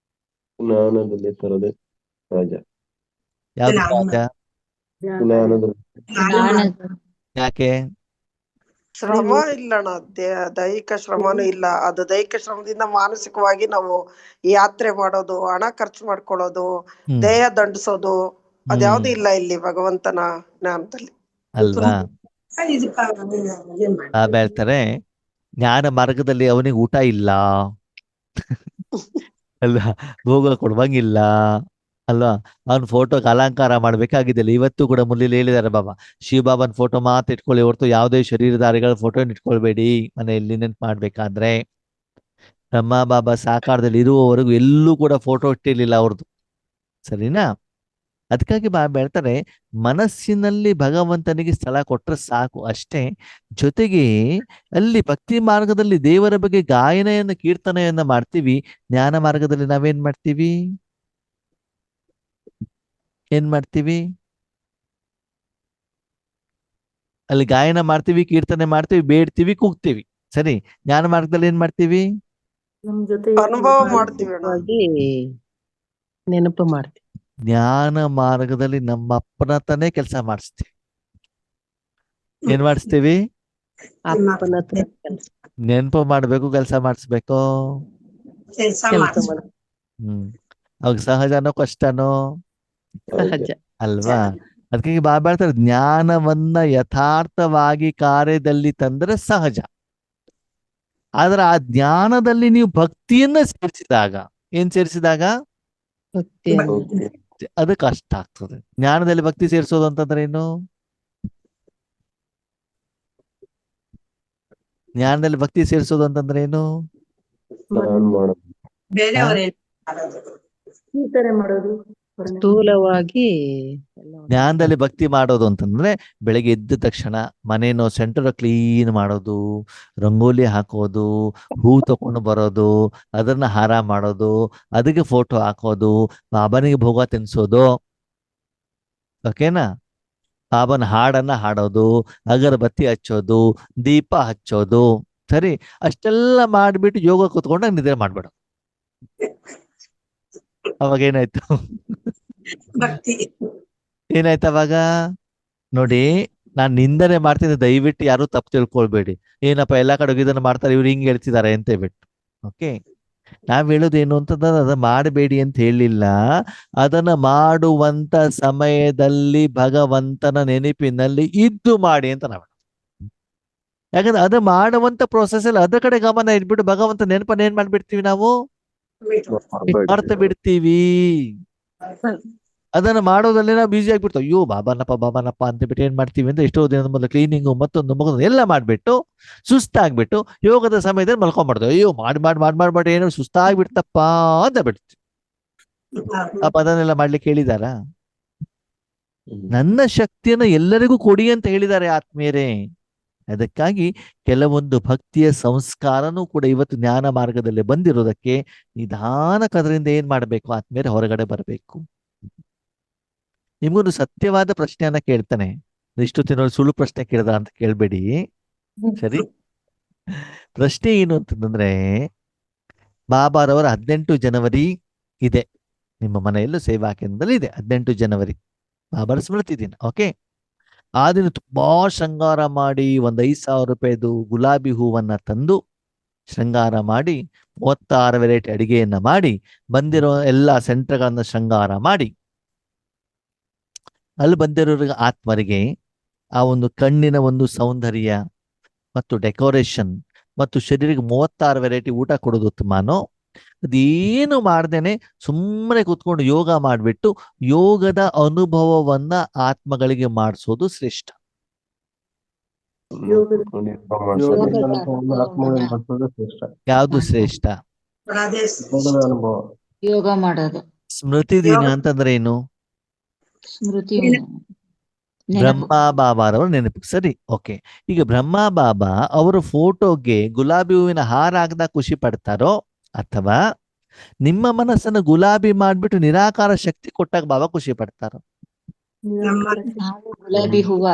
ಜ್ಞಾನದಲ್ಲಿ ತರದೆ ಸಹಜ. ಯಾವ್ದು ಸಹಜ? ಯಾಕೆ? ಶ್ರಮ ಇಲ್ಲಣ್ಣ, ದೈಹಿಕ ಶ್ರಮನೂ ಇಲ್ಲ. ಅದು ದೈಹಿಕ ಶ್ರಮದಿಂದ ಮಾನಸಿಕವಾಗಿ ನಾವು ಯಾತ್ರೆ ಮಾಡೋದು, ಹಣ ಖರ್ಚು ಮಾಡ್ಕೊಳ್ಳೋದು, ದೇಹ ದಂಡಿಸೋದು, ಅದ್ಯಾವ್ದು ಇಲ್ಲ ಇಲ್ಲಿ ಭಗವಂತನ ಜ್ಞಾನದಲ್ಲಿ. ಅಲ್ವಾ? ಹೇಳ್ತಾರೆ ಜ್ಞಾನ ಮಾರ್ಗದಲ್ಲಿ ಅವನಿಗೆ ಊಟ ಇಲ್ಲ ಅಲ್ವಾ, ಭೋಗ ಕೊಡುವಂಗಿಲ್ಲ ಅಲ್ವಾ, ಅವನ್ ಫೋಟೋಗೆ ಅಲಂಕಾರ ಮಾಡ್ಬೇಕಾಗಿದ್ದಿಲ್ಲ. ಇವತ್ತು ಕೂಡ ಮುರಳಿಲಿ ಹೇಳಿದಾರೆ ಬಾಬಾ, ಶಿವಬಾಬನ್ ಫೋಟೋ ಮಾತ್ರ ಇಟ್ಕೊಳ್ಳಿ, ಹೊರತು ಯಾವುದೇ ಶರೀರಧಾರಿಗಳ ಫೋಟೋ ಇಟ್ಕೊಳ್ಬೇಡಿ ಮನೆಯಲ್ಲಿ ನೆನ್ಪು ಮಾಡ್ಬೇಕಾದ್ರೆ. ಬ್ರಹ್ಮ ಬಾಬಾ ಸಾಕಾರದಲ್ಲಿ ಇರುವವರೆಗೂ ಎಲ್ಲೂ ಕೂಡ ಫೋಟೋ ಇಟ್ಟಿರ್ಲಿಲ್ಲ ಅವ್ರದ್ದು. ಸರಿನಾ? ಅದಕ್ಕಾಗಿ ಬಾಬಾ ಹೇಳ್ತಾರೆ ಮನಸ್ಸಿನಲ್ಲಿ ಭಗವಂತನಿಗೆ ಸ್ಥಳ ಕೊಟ್ರೆ ಸಾಕು ಅಷ್ಟೇ. ಜೊತೆಗೆ ಅಲ್ಲಿ ಭಕ್ತಿ ಮಾರ್ಗದಲ್ಲಿ ದೇವರ ಬಗ್ಗೆ ಗಾಯನೆಯನ್ನ ಕೀರ್ತನೆಯನ್ನ ಮಾಡ್ತೀವಿ. ಜ್ಞಾನ ಮಾರ್ಗದಲ್ಲಿ ನಾವೇನ್ ಮಾಡ್ತೀವಿ? ಏನ್ ಮಾಡ್ತೀವಿ? ಅಲ್ಲಿ ಗಾಯನ ಮಾಡ್ತೀವಿ, ಕೀರ್ತನೆ ಮಾಡ್ತೀವಿ, ಬೇಡ್ತೀವಿ, ಕೂಗ್ತೀವಿ. ಸರಿ, ಜ್ಞಾನ ಮಾರ್ಗದಲ್ಲಿ ಏನ್ ಮಾಡ್ತೀವಿ? ಅನುಭವ ಮಾಡ್ತೀವಿ ಅಣ್ಣ. ನೆನಪು ಮಾಡ್ತೀವಿ. ಜ್ಞಾನ ಮಾರ್ಗದಲ್ಲಿ ನಮ್ಮ ಅಪ್ಪನತನೇ ಕೆಲಸ ಮಾಡಿಸ್ತೀವಿ. ಏನ್ ಮಾಡಿಸ್ತೀವಿ? ಅಪ್ಪನ ಹತ್ರ ನೆನಪು ಮಾಡ್ಬೇಕು, ಕೆಲಸ ಮಾಡಿಸ್ಬೇಕು. ಕೆಲ್ಸ ಅವಾಗ ಸಹಜನೋ ಕಷ್ಟನೋ? ಸಹಜ. ಅಲ್ವಾ? ಅದಕ್ಕೆ ಬಾಬಾ ಹೇಳ್ತಾರೆ ಜ್ಞಾನವನ್ನ ಯಥಾರ್ಥವಾಗಿ ಕಾರ್ಯದಲ್ಲಿ ತಂದ್ರೆ ಸಹಜ. ಆದ್ರೆ ಆ ಜ್ಞಾನದಲ್ಲಿ ನೀವು ಭಕ್ತಿಯನ್ನ ಸೇರಿಸಿದಾಗ, ಏನ್ ಸೇರಿಸಿದಾಗ ಭಕ್ತಿಯನ್ನು ಅದು ಕಷ್ಟ ಆಗ್ತದೆ. ಜ್ಞಾನದಲ್ಲಿ ಭಕ್ತಿ ಸೇರಿಸೋದು ಅಂತಂದ್ರೆ ಏನು? ಜ್ಞಾನದಲ್ಲಿ ಭಕ್ತಿ ಸೇರಿಸೋದು ಅಂತಂದ್ರೆ ಏನು? ಸ್ಥೂಲವಾಗಿ ಜ್ಞಾನದಲ್ಲಿ ಭಕ್ತಿ ಮಾಡೋದು ಅಂತಂದ್ರೆ ಬೆಳಗ್ಗೆ ಎದ್ದ ತಕ್ಷಣ ಮನೇನೋ ಸೆಂಟರ್ ಕ್ಲೀನ್ ಮಾಡೋದು, ರಂಗೋಲಿ ಹಾಕೋದು, ಹೂ ತಕೊಂಡು ಬರೋದು, ಅದನ್ನ ಹಾರ ಮಾಡೋದು, ಅದಕ್ಕೆ ಫೋಟೋ ಹಾಕೋದು, ಬಾಬನಿಗೆ ಭೋಗ ತಿನ್ಸೋದು. ಓಕೆನಾ? ಬಾಬನ ಹಾಡನ್ನ ಹಾಡೋದು, ಅಗರಬತ್ತಿ ಹಚ್ಚೋದು, ದೀಪ ಹಚ್ಚೋದು. ಸರಿ, ಅಷ್ಟೆಲ್ಲ ಮಾಡ್ಬಿಟ್ಟು ಯೋಗ ಕೂತ್ಕೊಂಡಾಗ ನಿದ್ರೆ ಮಾಡ್ಬೇಡ. ಅವಾಗ ಏನಾಯ್ತು? ಏನಾಯ್ತು ಅವಾಗ? ನೋಡಿ, ನಾನ್ ನಿಂದನೆ ಮಾಡ್ತೀನಿ, ದಯವಿಟ್ಟು ಯಾರು ತಪ್ಪು ತಿಳ್ಕೊಳ್ಬೇಡಿ. ಏನಪ್ಪ ಎಲ್ಲಾ ಕಡೆ ಇದನ್ನ ಮಾಡ್ತಾರೆ, ಇವ್ರು ಹಿಂಗ್ ಹೇಳ್ತಿದ್ದಾರೆ ಅಂತ ಹೇಳ್ಬಿಟ್ಟು. ಓಕೆ, ನಾವ್ ಹೇಳೋದು ಏನು ಅಂತಂದ್ರೆ ಅದನ್ನ ಮಾಡಬೇಡಿ ಅಂತ ಹೇಳಿಲ್ಲ. ಅದನ್ನ ಮಾಡುವಂತ ಸಮಯದಲ್ಲಿ ಭಗವಂತನ ನೆನಪಿನಲ್ಲಿ ಇದ್ದು ಮಾಡಿ ಅಂತ ನಾವು. ಯಾಕಂದ್ರೆ ಅದು ಮಾಡುವಂತ ಪ್ರೊಸೆಸ್ ಅಲ್ಲಿ ಅದ್ರ ಕಡೆ ಗಮನ ಇಟ್ಬಿಟ್ಟು ಭಗವಂತ ನೆನಪನ್ನ ಏನ್ ಮಾಡ್ಬಿಡ್ತೀವಿ ನಾವು? ಮರ್ತ ಬಿಡ್ತೀವಿ. ಅದನ್ನ ಮಾಡೋದ್ರಲ್ಲಿ ನಾವು ಬಿಸಿ ಆಗ್ಬಿಡ್ತಾವ. ಅಯ್ಯೋ ಬಾಬಾನಪ್ಪ ಅಂತ ಬಿಟ್ಟು ಏನ್ ಮಾಡ್ತೀವಿ ಅಂದ್ರೆ ಎಷ್ಟೋ ದಿನದ ಮೊದಲು ಕ್ಲೀನಿಂಗು ಮತ್ತೊಂದು ಮಗದೊಂದು ಎಲ್ಲ ಮಾಡ್ಬಿಟ್ಟು ಸುಸ್ತಾಗ್ಬಿಟ್ಟು ಯೋಗದ ಸಮಯದಲ್ಲಿ ಮಲ್ಕೊಂಡ್ಬಿಡ್ತೇವೆ. ಅಯ್ಯೋ ಮಾಡಿ ಏನೋ ಸುಸ್ತಾಗ್ಬಿಡ್ತಪ್ಪ ಅಂತ ಬಿಡ್ತೀವಿ. ಆ ಪದನೆಲ್ಲ ಮಾಡ್ಲಿಕ್ಕೆ ಹೇಳಿದಾರ? ನನ್ನ ಶಕ್ತಿಯನ್ನ ಎಲ್ಲರಿಗೂ ಕೊಡಿ ಅಂತ ಹೇಳಿದ್ದಾರೆ ಆತ್ಮೀಯರೇ. ಅದಕ್ಕಾಗಿ ಕೆಲವೊಂದು ಭಕ್ತಿಯ ಸಂಸ್ಕಾರನೂ ಕೂಡ ಇವತ್ತು ಜ್ಞಾನ ಮಾರ್ಗದಲ್ಲಿ ಬಂದಿರೋದಕ್ಕೆ ನಿಧಾನಕ್ಕೆ ಅದರಿಂದ ಏನ್ ಮಾಡ್ಬೇಕು ಆತ್ಮೀಯರೇ? ಹೊರಗಡೆ ಬರಬೇಕು. ನಿಮ್ಗೊಂದು ಸತ್ಯವಾದ ಪ್ರಶ್ನೆಯನ್ನ ಕೇಳ್ತಾನೆ. ಇಷ್ಟು ತಿನ್ನೋರು ಸುಳ್ಳು ಪ್ರಶ್ನೆ ಕೇಳಿದ ಅಂತ ಕೇಳ್ಬೇಡಿ. ಸರಿ, ಪ್ರಶ್ನೆ ಏನು ಅಂತಂದ್ರೆ, ಬಾಬಾರವರ 18 ಜನವರಿ ಇದೆ ನಿಮ್ಮ ಮನೆಯಲ್ಲೂ ಸೇವಾ ಕೇಂದ್ರದಲ್ಲಿ ಇದೆ. 18 ಜನವರಿ ಬಾಬಾರ ಸ್ಮೃತಿ ದಿನ. ಓಕೆ, ಆ ದಿನ ತುಂಬಾ ಶೃಂಗಾರ ಮಾಡಿ 5,000 ರೂಪಾಯಿದು ಗುಲಾಬಿ ಹೂವನ್ನ ತಂದು ಶೃಂಗಾರ ಮಾಡಿ 36 ವೆರೈಟಿ ಅಡಿಗೆಯನ್ನ ಮಾಡಿ ಬಂದಿರೋ ಎಲ್ಲಾ ಸೆಂಟರ್ಗಳನ್ನ ಶೃಂಗಾರ ಮಾಡಿ ಅಲ್ಲಿ ಬಂದಿರೋರಿಗೆ ಆತ್ಮರಿಗೆ ಆ ಒಂದು ಕಣ್ಣಿನ ಒಂದು ಸೌಂದರ್ಯ, ಮತ್ತು ಡೆಕೋರೇಷನ್ ಮತ್ತು ಶರೀರಕ್ಕೆ 36 ವೆರೈಟಿ ಊಟ ಕೊಡೋದು ಉತ್ತಮನೋ, ಅದೇನು ಮಾಡ್ದೇನೆ ಸುಮ್ಮನೆ ಕೂತ್ಕೊಂಡು ಯೋಗ ಮಾಡಿಬಿಟ್ಟು ಯೋಗದ ಅನುಭವವನ್ನ ಆತ್ಮಗಳಿಗೆ ಮಾಡಿಸೋದು ಶ್ರೇಷ್ಠ. ಯಾವುದು ಶ್ರೇಷ್ಠ? ಅನುಭವ. ಯೋಗ ಮಾಡೋದು, ಸ್ಮೃತಿ ದಿನ ಅಂತಂದ್ರೆ ಏನು? ಸ್ಮೃತಿ ಬ್ರಹ್ಮ ಬಾಬಾರವರು ನೆನಪು. ಸರಿ, ಓಕೆ. ಈಗ ಬ್ರಹ್ಮ ಬಾಬಾ ಅವರ ಫೋಟೋಗೆ ಗುಲಾಬಿ ಹೂವಿನ ಹಾರ ಹಾಕಿದಾಗ ಖುಷಿ ಪಡ್ತಾರೋ, ಅಥವಾ ನಿಮ್ಮ ಮನಸ್ಸನ್ನು ಗುಲಾಬಿ ಮಾಡ್ಬಿಟ್ಟು ನಿರಾಕಾರ ಶಕ್ತಿ ಕೊಟ್ಟಾಗ ಬಾಬಾ ಖುಷಿ ಪಡ್ತಾರೋ? ಗುಲಾಬಿ ಹೂವ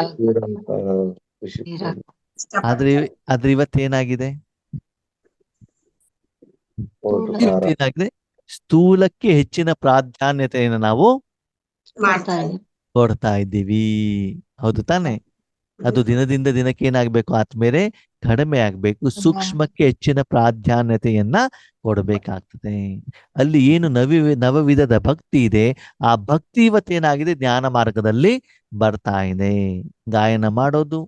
ಆದ್ರೆ ಇವತ್ತೇನಾಗಿದೆ? ಇವತ್ತೇನಾಗಿದೆ? ಸ್ಥೂಲಕ್ಕೆ ಹೆಚ್ಚಿನ ಪ್ರಾಧಾನ್ಯತೆಯನ್ನು ನಾವು ಕೊಡ್ತಾ ಇದ್ದೀವಿ. ಹೌದು ತಾನೆ? ಅದು ದಿನದಿಂದ ದಿನಕ್ಕೆ ಏನಾಗ್ಬೇಕು? ಆತ್ಮೇಲೆ ಕಡಿಮೆ ಆಗ್ಬೇಕು. ಸೂಕ್ಷ್ಮಕ್ಕೆ ಹೆಚ್ಚಿನ ಪ್ರಾಧಾನ್ಯತೆಯನ್ನ ಕೊಡಬೇಕಾಗ್ತದೆ. ಅಲ್ಲಿ ಏನು ನವವಿಧದ ಭಕ್ತಿ ಇದೆ, ಆ ಭಕ್ತಿ ಇವತ್ತೇನಾಗಿದೆ? ಜ್ಞಾನ ಮಾರ್ಗದಲ್ಲಿ ಬರ್ತಾ ಇದೆ. ಗಾಯನ ಮಾಡೋದು,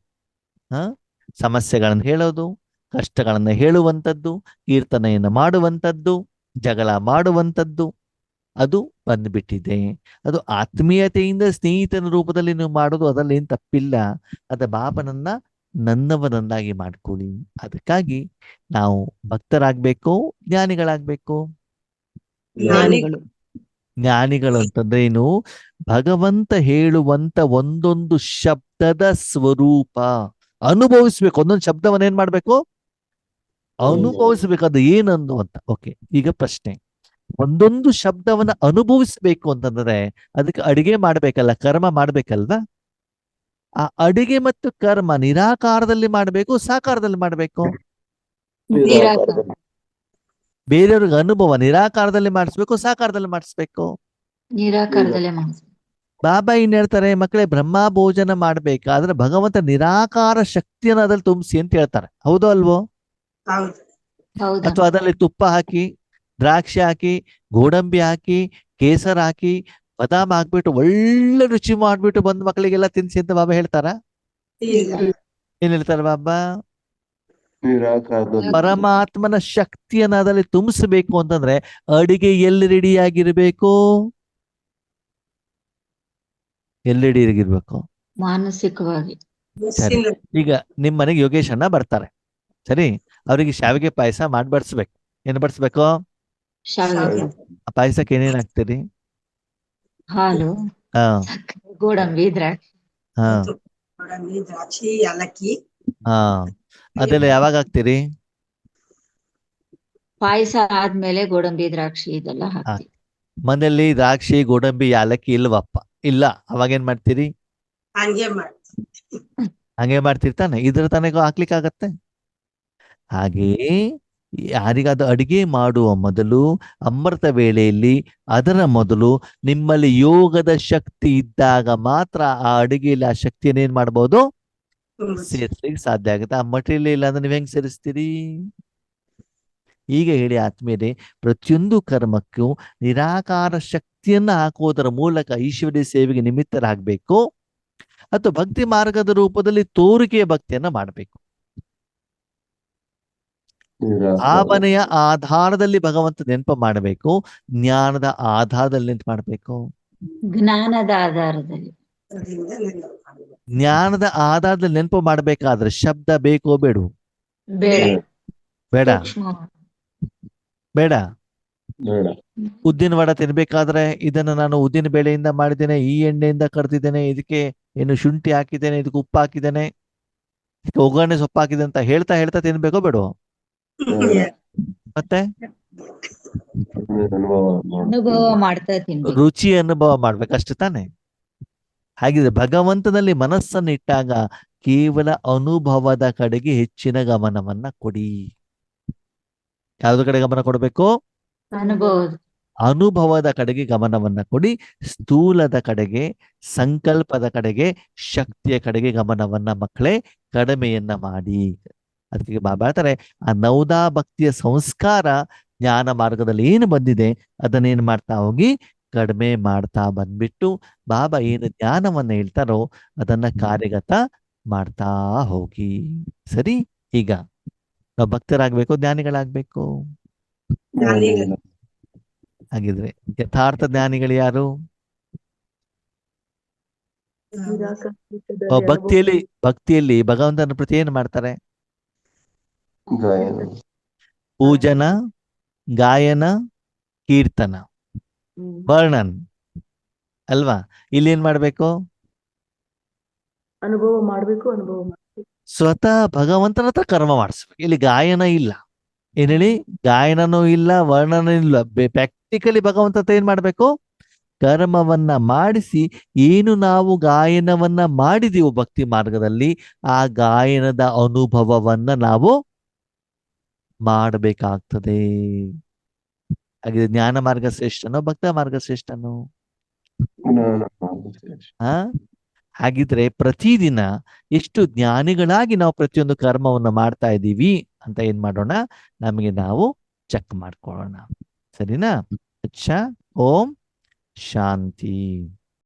ಸಮಸ್ಯೆಗಳನ್ನು ಹೇಳೋದು, ಕಷ್ಟಗಳನ್ನು ಹೇಳುವಂಥದ್ದು, ಕೀರ್ತನೆಯನ್ನು ಮಾಡುವಂಥದ್ದು, ಜಗಳ ಮಾಡುವಂಥದ್ದು, ಅದು ಬಂದ್ಬಿಟ್ಟಿದೆ. ಅದು ಆತ್ಮೀಯತೆಯಿಂದ ಸ್ನೇಹಿತನ ರೂಪದಲ್ಲಿ ನೀವು ಮಾಡೋದು, ಅದರಲ್ಲಿ ಏನು ತಪ್ಪಿಲ್ಲ. ಅದ ಬಾಬನನ್ನ ನನ್ನವನನ್ನಾಗಿ ಮಾಡ್ಕೊಳ್ಳಿ. ಅದಕ್ಕಾಗಿ ನಾವು ಭಕ್ತರಾಗ್ಬೇಕು, ಜ್ಞಾನಿಗಳಾಗ್ಬೇಕು. ಜ್ಞಾನಿಗಳು ಅಂತಂದ್ರೆ ಏನು? ಭಗವಂತ ಹೇಳುವಂತ ಒಂದೊಂದು ಶಬ್ದದ ಸ್ವರೂಪ ಅನುಭವಿಸ್ಬೇಕು. ಒಂದೊಂದು ಶಬ್ದವನ್ನ ಏನ್ ಮಾಡ್ಬೇಕು? ಅನುಭವಿಸ್ಬೇಕು. ಅದು ಏನಂದು ಅಂತ. ಓಕೆ, ಈಗ ಪ್ರಶ್ನೆ, ಒಂದೊಂದು ಶಬ್ದವನ್ನ ಅನುಭವಿಸ್ಬೇಕು ಅಂತಂದ್ರೆ ಅದಕ್ಕೆ ಅಡಿಗೆ ಮಾಡ್ಬೇಕಲ್ಲ, ಕರ್ಮ ಮಾಡ್ಬೇಕಲ್ವಾ? ಆ ಅಡಿಗೆ ಮತ್ತು ಕರ್ಮ ನಿರಾಕಾರದಲ್ಲಿ ಮಾಡ್ಬೇಕು, ಸಾಕಾರದಲ್ಲಿ ಮಾಡ್ಬೇಕು? ಬೇರೆಯವ್ರಿಗೆ ಅನುಭವ ನಿರಾಕಾರದಲ್ಲಿ ಮಾಡಿಸ್ಬೇಕು, ಸಾಕಾರದಲ್ಲಿ ಮಾಡಿಸ್ಬೇಕು? ನಿರಾಕಾರದಲ್ಲೇ ಬಾಬಾ ಏನ್ ಹೇಳ್ತಾರೆ? ಮಕ್ಕಳೇ, ಬ್ರಹ್ಮ ಭೋಜನ ಮಾಡ್ಬೇಕಾದ್ರೆ ಭಗವಂತ ನಿರಾಕಾರ ಶಕ್ತಿಯನ್ನು ಅದ್ರಲ್ಲಿ ತುಂಬಿಸಿ ಅಂತ ಹೇಳ್ತಾರೆ. ಹೌದೋ ಅಲ್ವೋ? ಅಥವಾ ಅದರಲ್ಲಿ ತುಪ್ಪ ಹಾಕಿ, ದ್ರಾಕ್ಷಿ ಹಾಕಿ, ಗೋಡಂಬಿ ಹಾಕಿ, ಕೇಸರ್ ಹಾಕಿ, ಬದಾಮ್ ಹಾಕ್ಬಿಟ್ಟು ಒಳ್ಳೆ ರುಚಿ ಮಾಡ್ಬಿಟ್ಟು ಬಂದ್ ಮಕ್ಕಳಿಗೆಲ್ಲ ತಿನ್ಸಿ ಅಂತ ಬಾಬಾ ಹೇಳ್ತಾರ? ಏನ್ ಹೇಳ್ತಾರೆ ಬಾಬಾ? ಪರಮಾತ್ಮನ ಶಕ್ತಿಯನ್ನ ಅದರಲ್ಲಿ ತುಂಬಿಸ್ಬೇಕು ಅಂತಂದ್ರೆ ಅಡಿಗೆ ಎಲ್ಲಿ ರೆಡಿಯಾಗಿರ್ಬೇಕು? ಎಲ್ಲಿ ರೆಡಿಯಾಗಿರ್ಬೇಕು? ಮಾನಸಿಕವಾಗಿ. ಸರಿ, ಈಗ ನಿಮ್ ಮನೆಗೆ ಯೋಗೇಶ್ ಅಣ್ಣ ಬರ್ತಾರೆ. ಸರಿ, ಅವರಿಗೆ ಶಾವಿಗೆ ಪಾಯಸ ಮಾಡಿ ಬಡಿಸ್ಬೇಕು. ಏನ್ ಬಡಿಸ್ಬೇಕು? ಆ ಪಾಯಸಕ್ಕೆ ಏನೇನ್ ಹಾಕ್ತೀರಿ? ಹಾಲು, ಗೋಡಂಬಿ, ದ್ರಾಕ್ಷಿ. ದ್ರಾಕ್ಷಿ, ಏಲಕ್ಕಿ. ಅದೆಲ್ಲ ಯಾವಾಗ ಹಾಕ್ತೀರಿ? ಪಾಯಸ ಆದ್ಮೇಲೆ ಗೋಡಂಬಿ, ದ್ರಾಕ್ಷಿ ಇದೆಲ್ಲ ಹಾಕ್ತೀವಿ. ಮನೆಯಲ್ಲಿ ದ್ರಾಕ್ಷಿ, ಗೋಡಂಬಿ, ಯಾಲಕ್ಕಿ ಇಲ್ವಪ್ಪ? ಇಲ್ಲ, ಅವಾಗ ಏನ್ ಮಾಡ್ತೀರಿ? ಹಂಗೆ ಮಾಡ್ತಿರ್ತಾನೆ. ಇದ್ರ ತನಕ ಹಾಕ್ಲಿಕ್ಕಾಗತ್ತೆ? ಹಾಗೆಯೇ ಯಾರಿಗಾದ ಅಡಿಗೆ ಮಾಡುವ ಮೊದಲು, ಅಮೃತ ವೇಳೆಯಲ್ಲಿ ಅದರ ಮೊದಲು ನಿಮ್ಮಲ್ಲಿ ಯೋಗದ ಶಕ್ತಿ ಇದ್ದಾಗ ಮಾತ್ರ ಆ ಅಡಿಗೆಯಲ್ಲಿ ಆ ಶಕ್ತಿಯನ್ನು ಏನ್ ಮಾಡ್ಬೋದು? ಸೇರಿಸ್ಲಿಕ್ಕೆ ಸಾಧ್ಯ ಆಗುತ್ತೆ. ಆ ಮಟೀರಿಯಲ್ ಇಲ್ಲ ಅಂದ್ರೆ ನೀವ್ ಹೆಂಗ್ ಸೇರಿಸ್ತೀರಿ? ಈಗ ಹೇಳಿ ಆತ್ಮೀಯರೇ, ಪ್ರತಿಯೊಂದು ಕರ್ಮಕ್ಕೂ ನಿರಾಕಾರ ಶಕ್ತಿಯನ್ನ ಹಾಕುವುದರ ಮೂಲಕ ಈಶ್ವರ್ಯ ಸೇವೆಗೆ ನಿಮಿತ್ತರಾಗಬೇಕು, ಅಥವಾ ಭಕ್ತಿ ಮಾರ್ಗದ ರೂಪದಲ್ಲಿ ತೋರಿಕೆಯ ಭಕ್ತಿಯನ್ನ ಮಾಡಬೇಕು. ಭಾವನೆಯ ಆಧಾರದಲ್ಲಿ ಭಗವಂತ ನೆನಪು ಮಾಡಬೇಕು, ಜ್ಞಾನದ ಆಧಾರದಲ್ಲಿ ನೆನಪು ಮಾಡಬೇಕು. ಜ್ಞಾನದ ಆಧಾರದಲ್ಲಿ. ಜ್ಞಾನದ ಆಧಾರದಲ್ಲಿ ನೆನಪು ಮಾಡಬೇಕಾದ್ರೆ ಶಬ್ದ ಬೇಕೋ ಬೇಡವೋ? ಬೇಡ ಬೇಡ. ಉದ್ದಿನ ವಡ ತಿನ್ಬೇಕಾದ್ರೆ ಇದನ್ನ ನಾನು ಉದ್ದಿನ ಬೇಳೆಯಿಂದ ಮಾಡಿದ್ದೇನೆ, ಈ ಎಣ್ಣೆಯಿಂದ ಕಡ್ದಿದ್ದೇನೆ, ಇದಕ್ಕೆ ಏನು ಶುಂಠಿ ಹಾಕಿದ್ದೇನೆ, ಇದಕ್ಕೆ ಉಪ್ಪು ಹಾಕಿದ್ದೇನೆ, ಇದಕ್ಕೆ ಒಗ್ಗರಣೆ ಸೊಪ್ಪು ಹಾಕಿದೆ ಅಂತ ಹೇಳ್ತಾ ಹೇಳ್ತಾ ತಿನ್ಬೇಕೋ ಬೇಡವೋ? ಮತ್ತೆ ಅನುಭವ ಮಾಡ್ತಾ ತಿನ್ಬೇಕು. ರುಚಿ ಅನುಭವ ಮಾಡ್ಬೇಕಷ್ಟೇ ತಾನೆ? ಹಾಗಿದ್ರೆ ಭಗವಂತನಲ್ಲಿ ಮನಸ್ಸನ್ನು ಇಟ್ಟಾಗ ಕೇವಲ ಅನುಭವದ ಕಡೆಗೆ ಹೆಚ್ಚಿನ ಗಮನವನ್ನ ಕೊಡಿ. ಯಾವ್ದು ಕಡೆ ಗಮನ ಕೊಡಬೇಕು? ಅನುಭವದ ಕಡೆಗೆ ಗಮನವನ್ನ ಕೊಡಿ. ಸ್ಥೂಲದ ಕಡೆಗೆ, ಸಂಕಲ್ಪದ ಕಡೆಗೆ, ಶಕ್ತಿಯ ಕಡೆಗೆ ಗಮನವನ್ನ ಮಕ್ಕಳೇ ಕಡಿಮೆಯನ್ನ ಮಾಡಿ. ಅದಕ್ಕೆ ಬಾಬಾ ಹೇಳ್ತಾರೆ, ಆ ನವದಾ ಭಕ್ತಿಯ ಸಂಸ್ಕಾರ ಜ್ಞಾನ ಮಾರ್ಗದಲ್ಲಿ ಏನು ಬಂದಿದೆ ಅದನ್ನೇನ್ ಮಾಡ್ತಾ ಹೋಗಿ ಕಡಿಮೆ ಮಾಡ್ತಾ ಬಂದ್ಬಿಟ್ಟು ಬಾಬಾ ಏನು ಜ್ಞಾನವನ್ನ ಹೇಳ್ತಾರೋ ಅದನ್ನ ಕಾರ್ಯಗತ ಮಾಡ್ತಾ ಹೋಗಿ. ಸರಿ. ಈಗ ನಾವು ಭಕ್ತರಾಗ್ಬೇಕು ಜ್ಞಾನಿಗಳಾಗ್ಬೇಕು? ಹಾಗಿದ್ರೆ ಯಥಾರ್ಥ ಜ್ಞಾನಿಗಳು ಯಾರು? ಭಕ್ತಿಯಲ್ಲಿ ಭಗವಂತನ ಪ್ರತಿ ಏನು ಮಾಡ್ತಾರೆ? ಪೂಜನ, ಗಾಯನ, ಕೀರ್ತನ, ವರ್ಣನ್ ಅಲ್ವಾ? ಇಲ್ಲಿ ಏನ್ ಮಾಡ್ಬೇಕು? ಅನುಭವ ಮಾಡ್ಬೇಕು, ಅನುಭವ ಮಾಡ್ಬೇಕು. ಸ್ವತಃ ಭಗವಂತನ ಹತ್ರ ಕರ್ಮ ಮಾಡಿಸ್ಬೇಕು. ಇಲ್ಲಿ ಗಾಯನ ಇಲ್ಲ, ಏನ್ ಹೇಳಿ? ಗಾಯನನೂ ಇಲ್ಲ, ವರ್ಣನೂ ಇಲ್ಲ. ಪ್ರಾಕ್ಟಿಕಲಿ ಭಗವಂತ ಹತ್ರ ಏನ್ ಮಾಡ್ಬೇಕು? ಕರ್ಮವನ್ನ ಮಾಡಿಸಿ, ಏನು ನಾವು ಗಾಯನವನ್ನ ಮಾಡಿದೀವು ಭಕ್ತಿ ಮಾರ್ಗದಲ್ಲಿ, ಆ ಗಾಯನದ ಅನುಭವವನ್ನ ನಾವು ಮಾಡಬೇಕಾಗ್ತದೆ. ಹಾಗೆ ಜ್ಞಾನ ಮಾರ್ಗ ಶ್ರೇಷ್ಠನೋ ಭಕ್ತ ಮಾರ್ಗ ಶ್ರೇಷ್ಠನೋ? ಹಾಗಿದ್ರೆ ಪ್ರತಿದಿನ ಎಷ್ಟು ಜ್ಞಾನಿಗಳಾಗಿ ನಾವು ಪ್ರತಿಯೊಂದು ಕರ್ಮವನ್ನು ಮಾಡ್ತಾ ಇದ್ದೀವಿ ಅಂತ ಏನ್ ಮಾಡೋಣ? ನಮಗೆ ನಾವು ಚೆಕ್ ಮಾಡ್ಕೊಳ್ಳೋಣ. ಸರಿನಾ? ಅಚ್ಚಾ. ಓಂ ಶಾಂತಿ.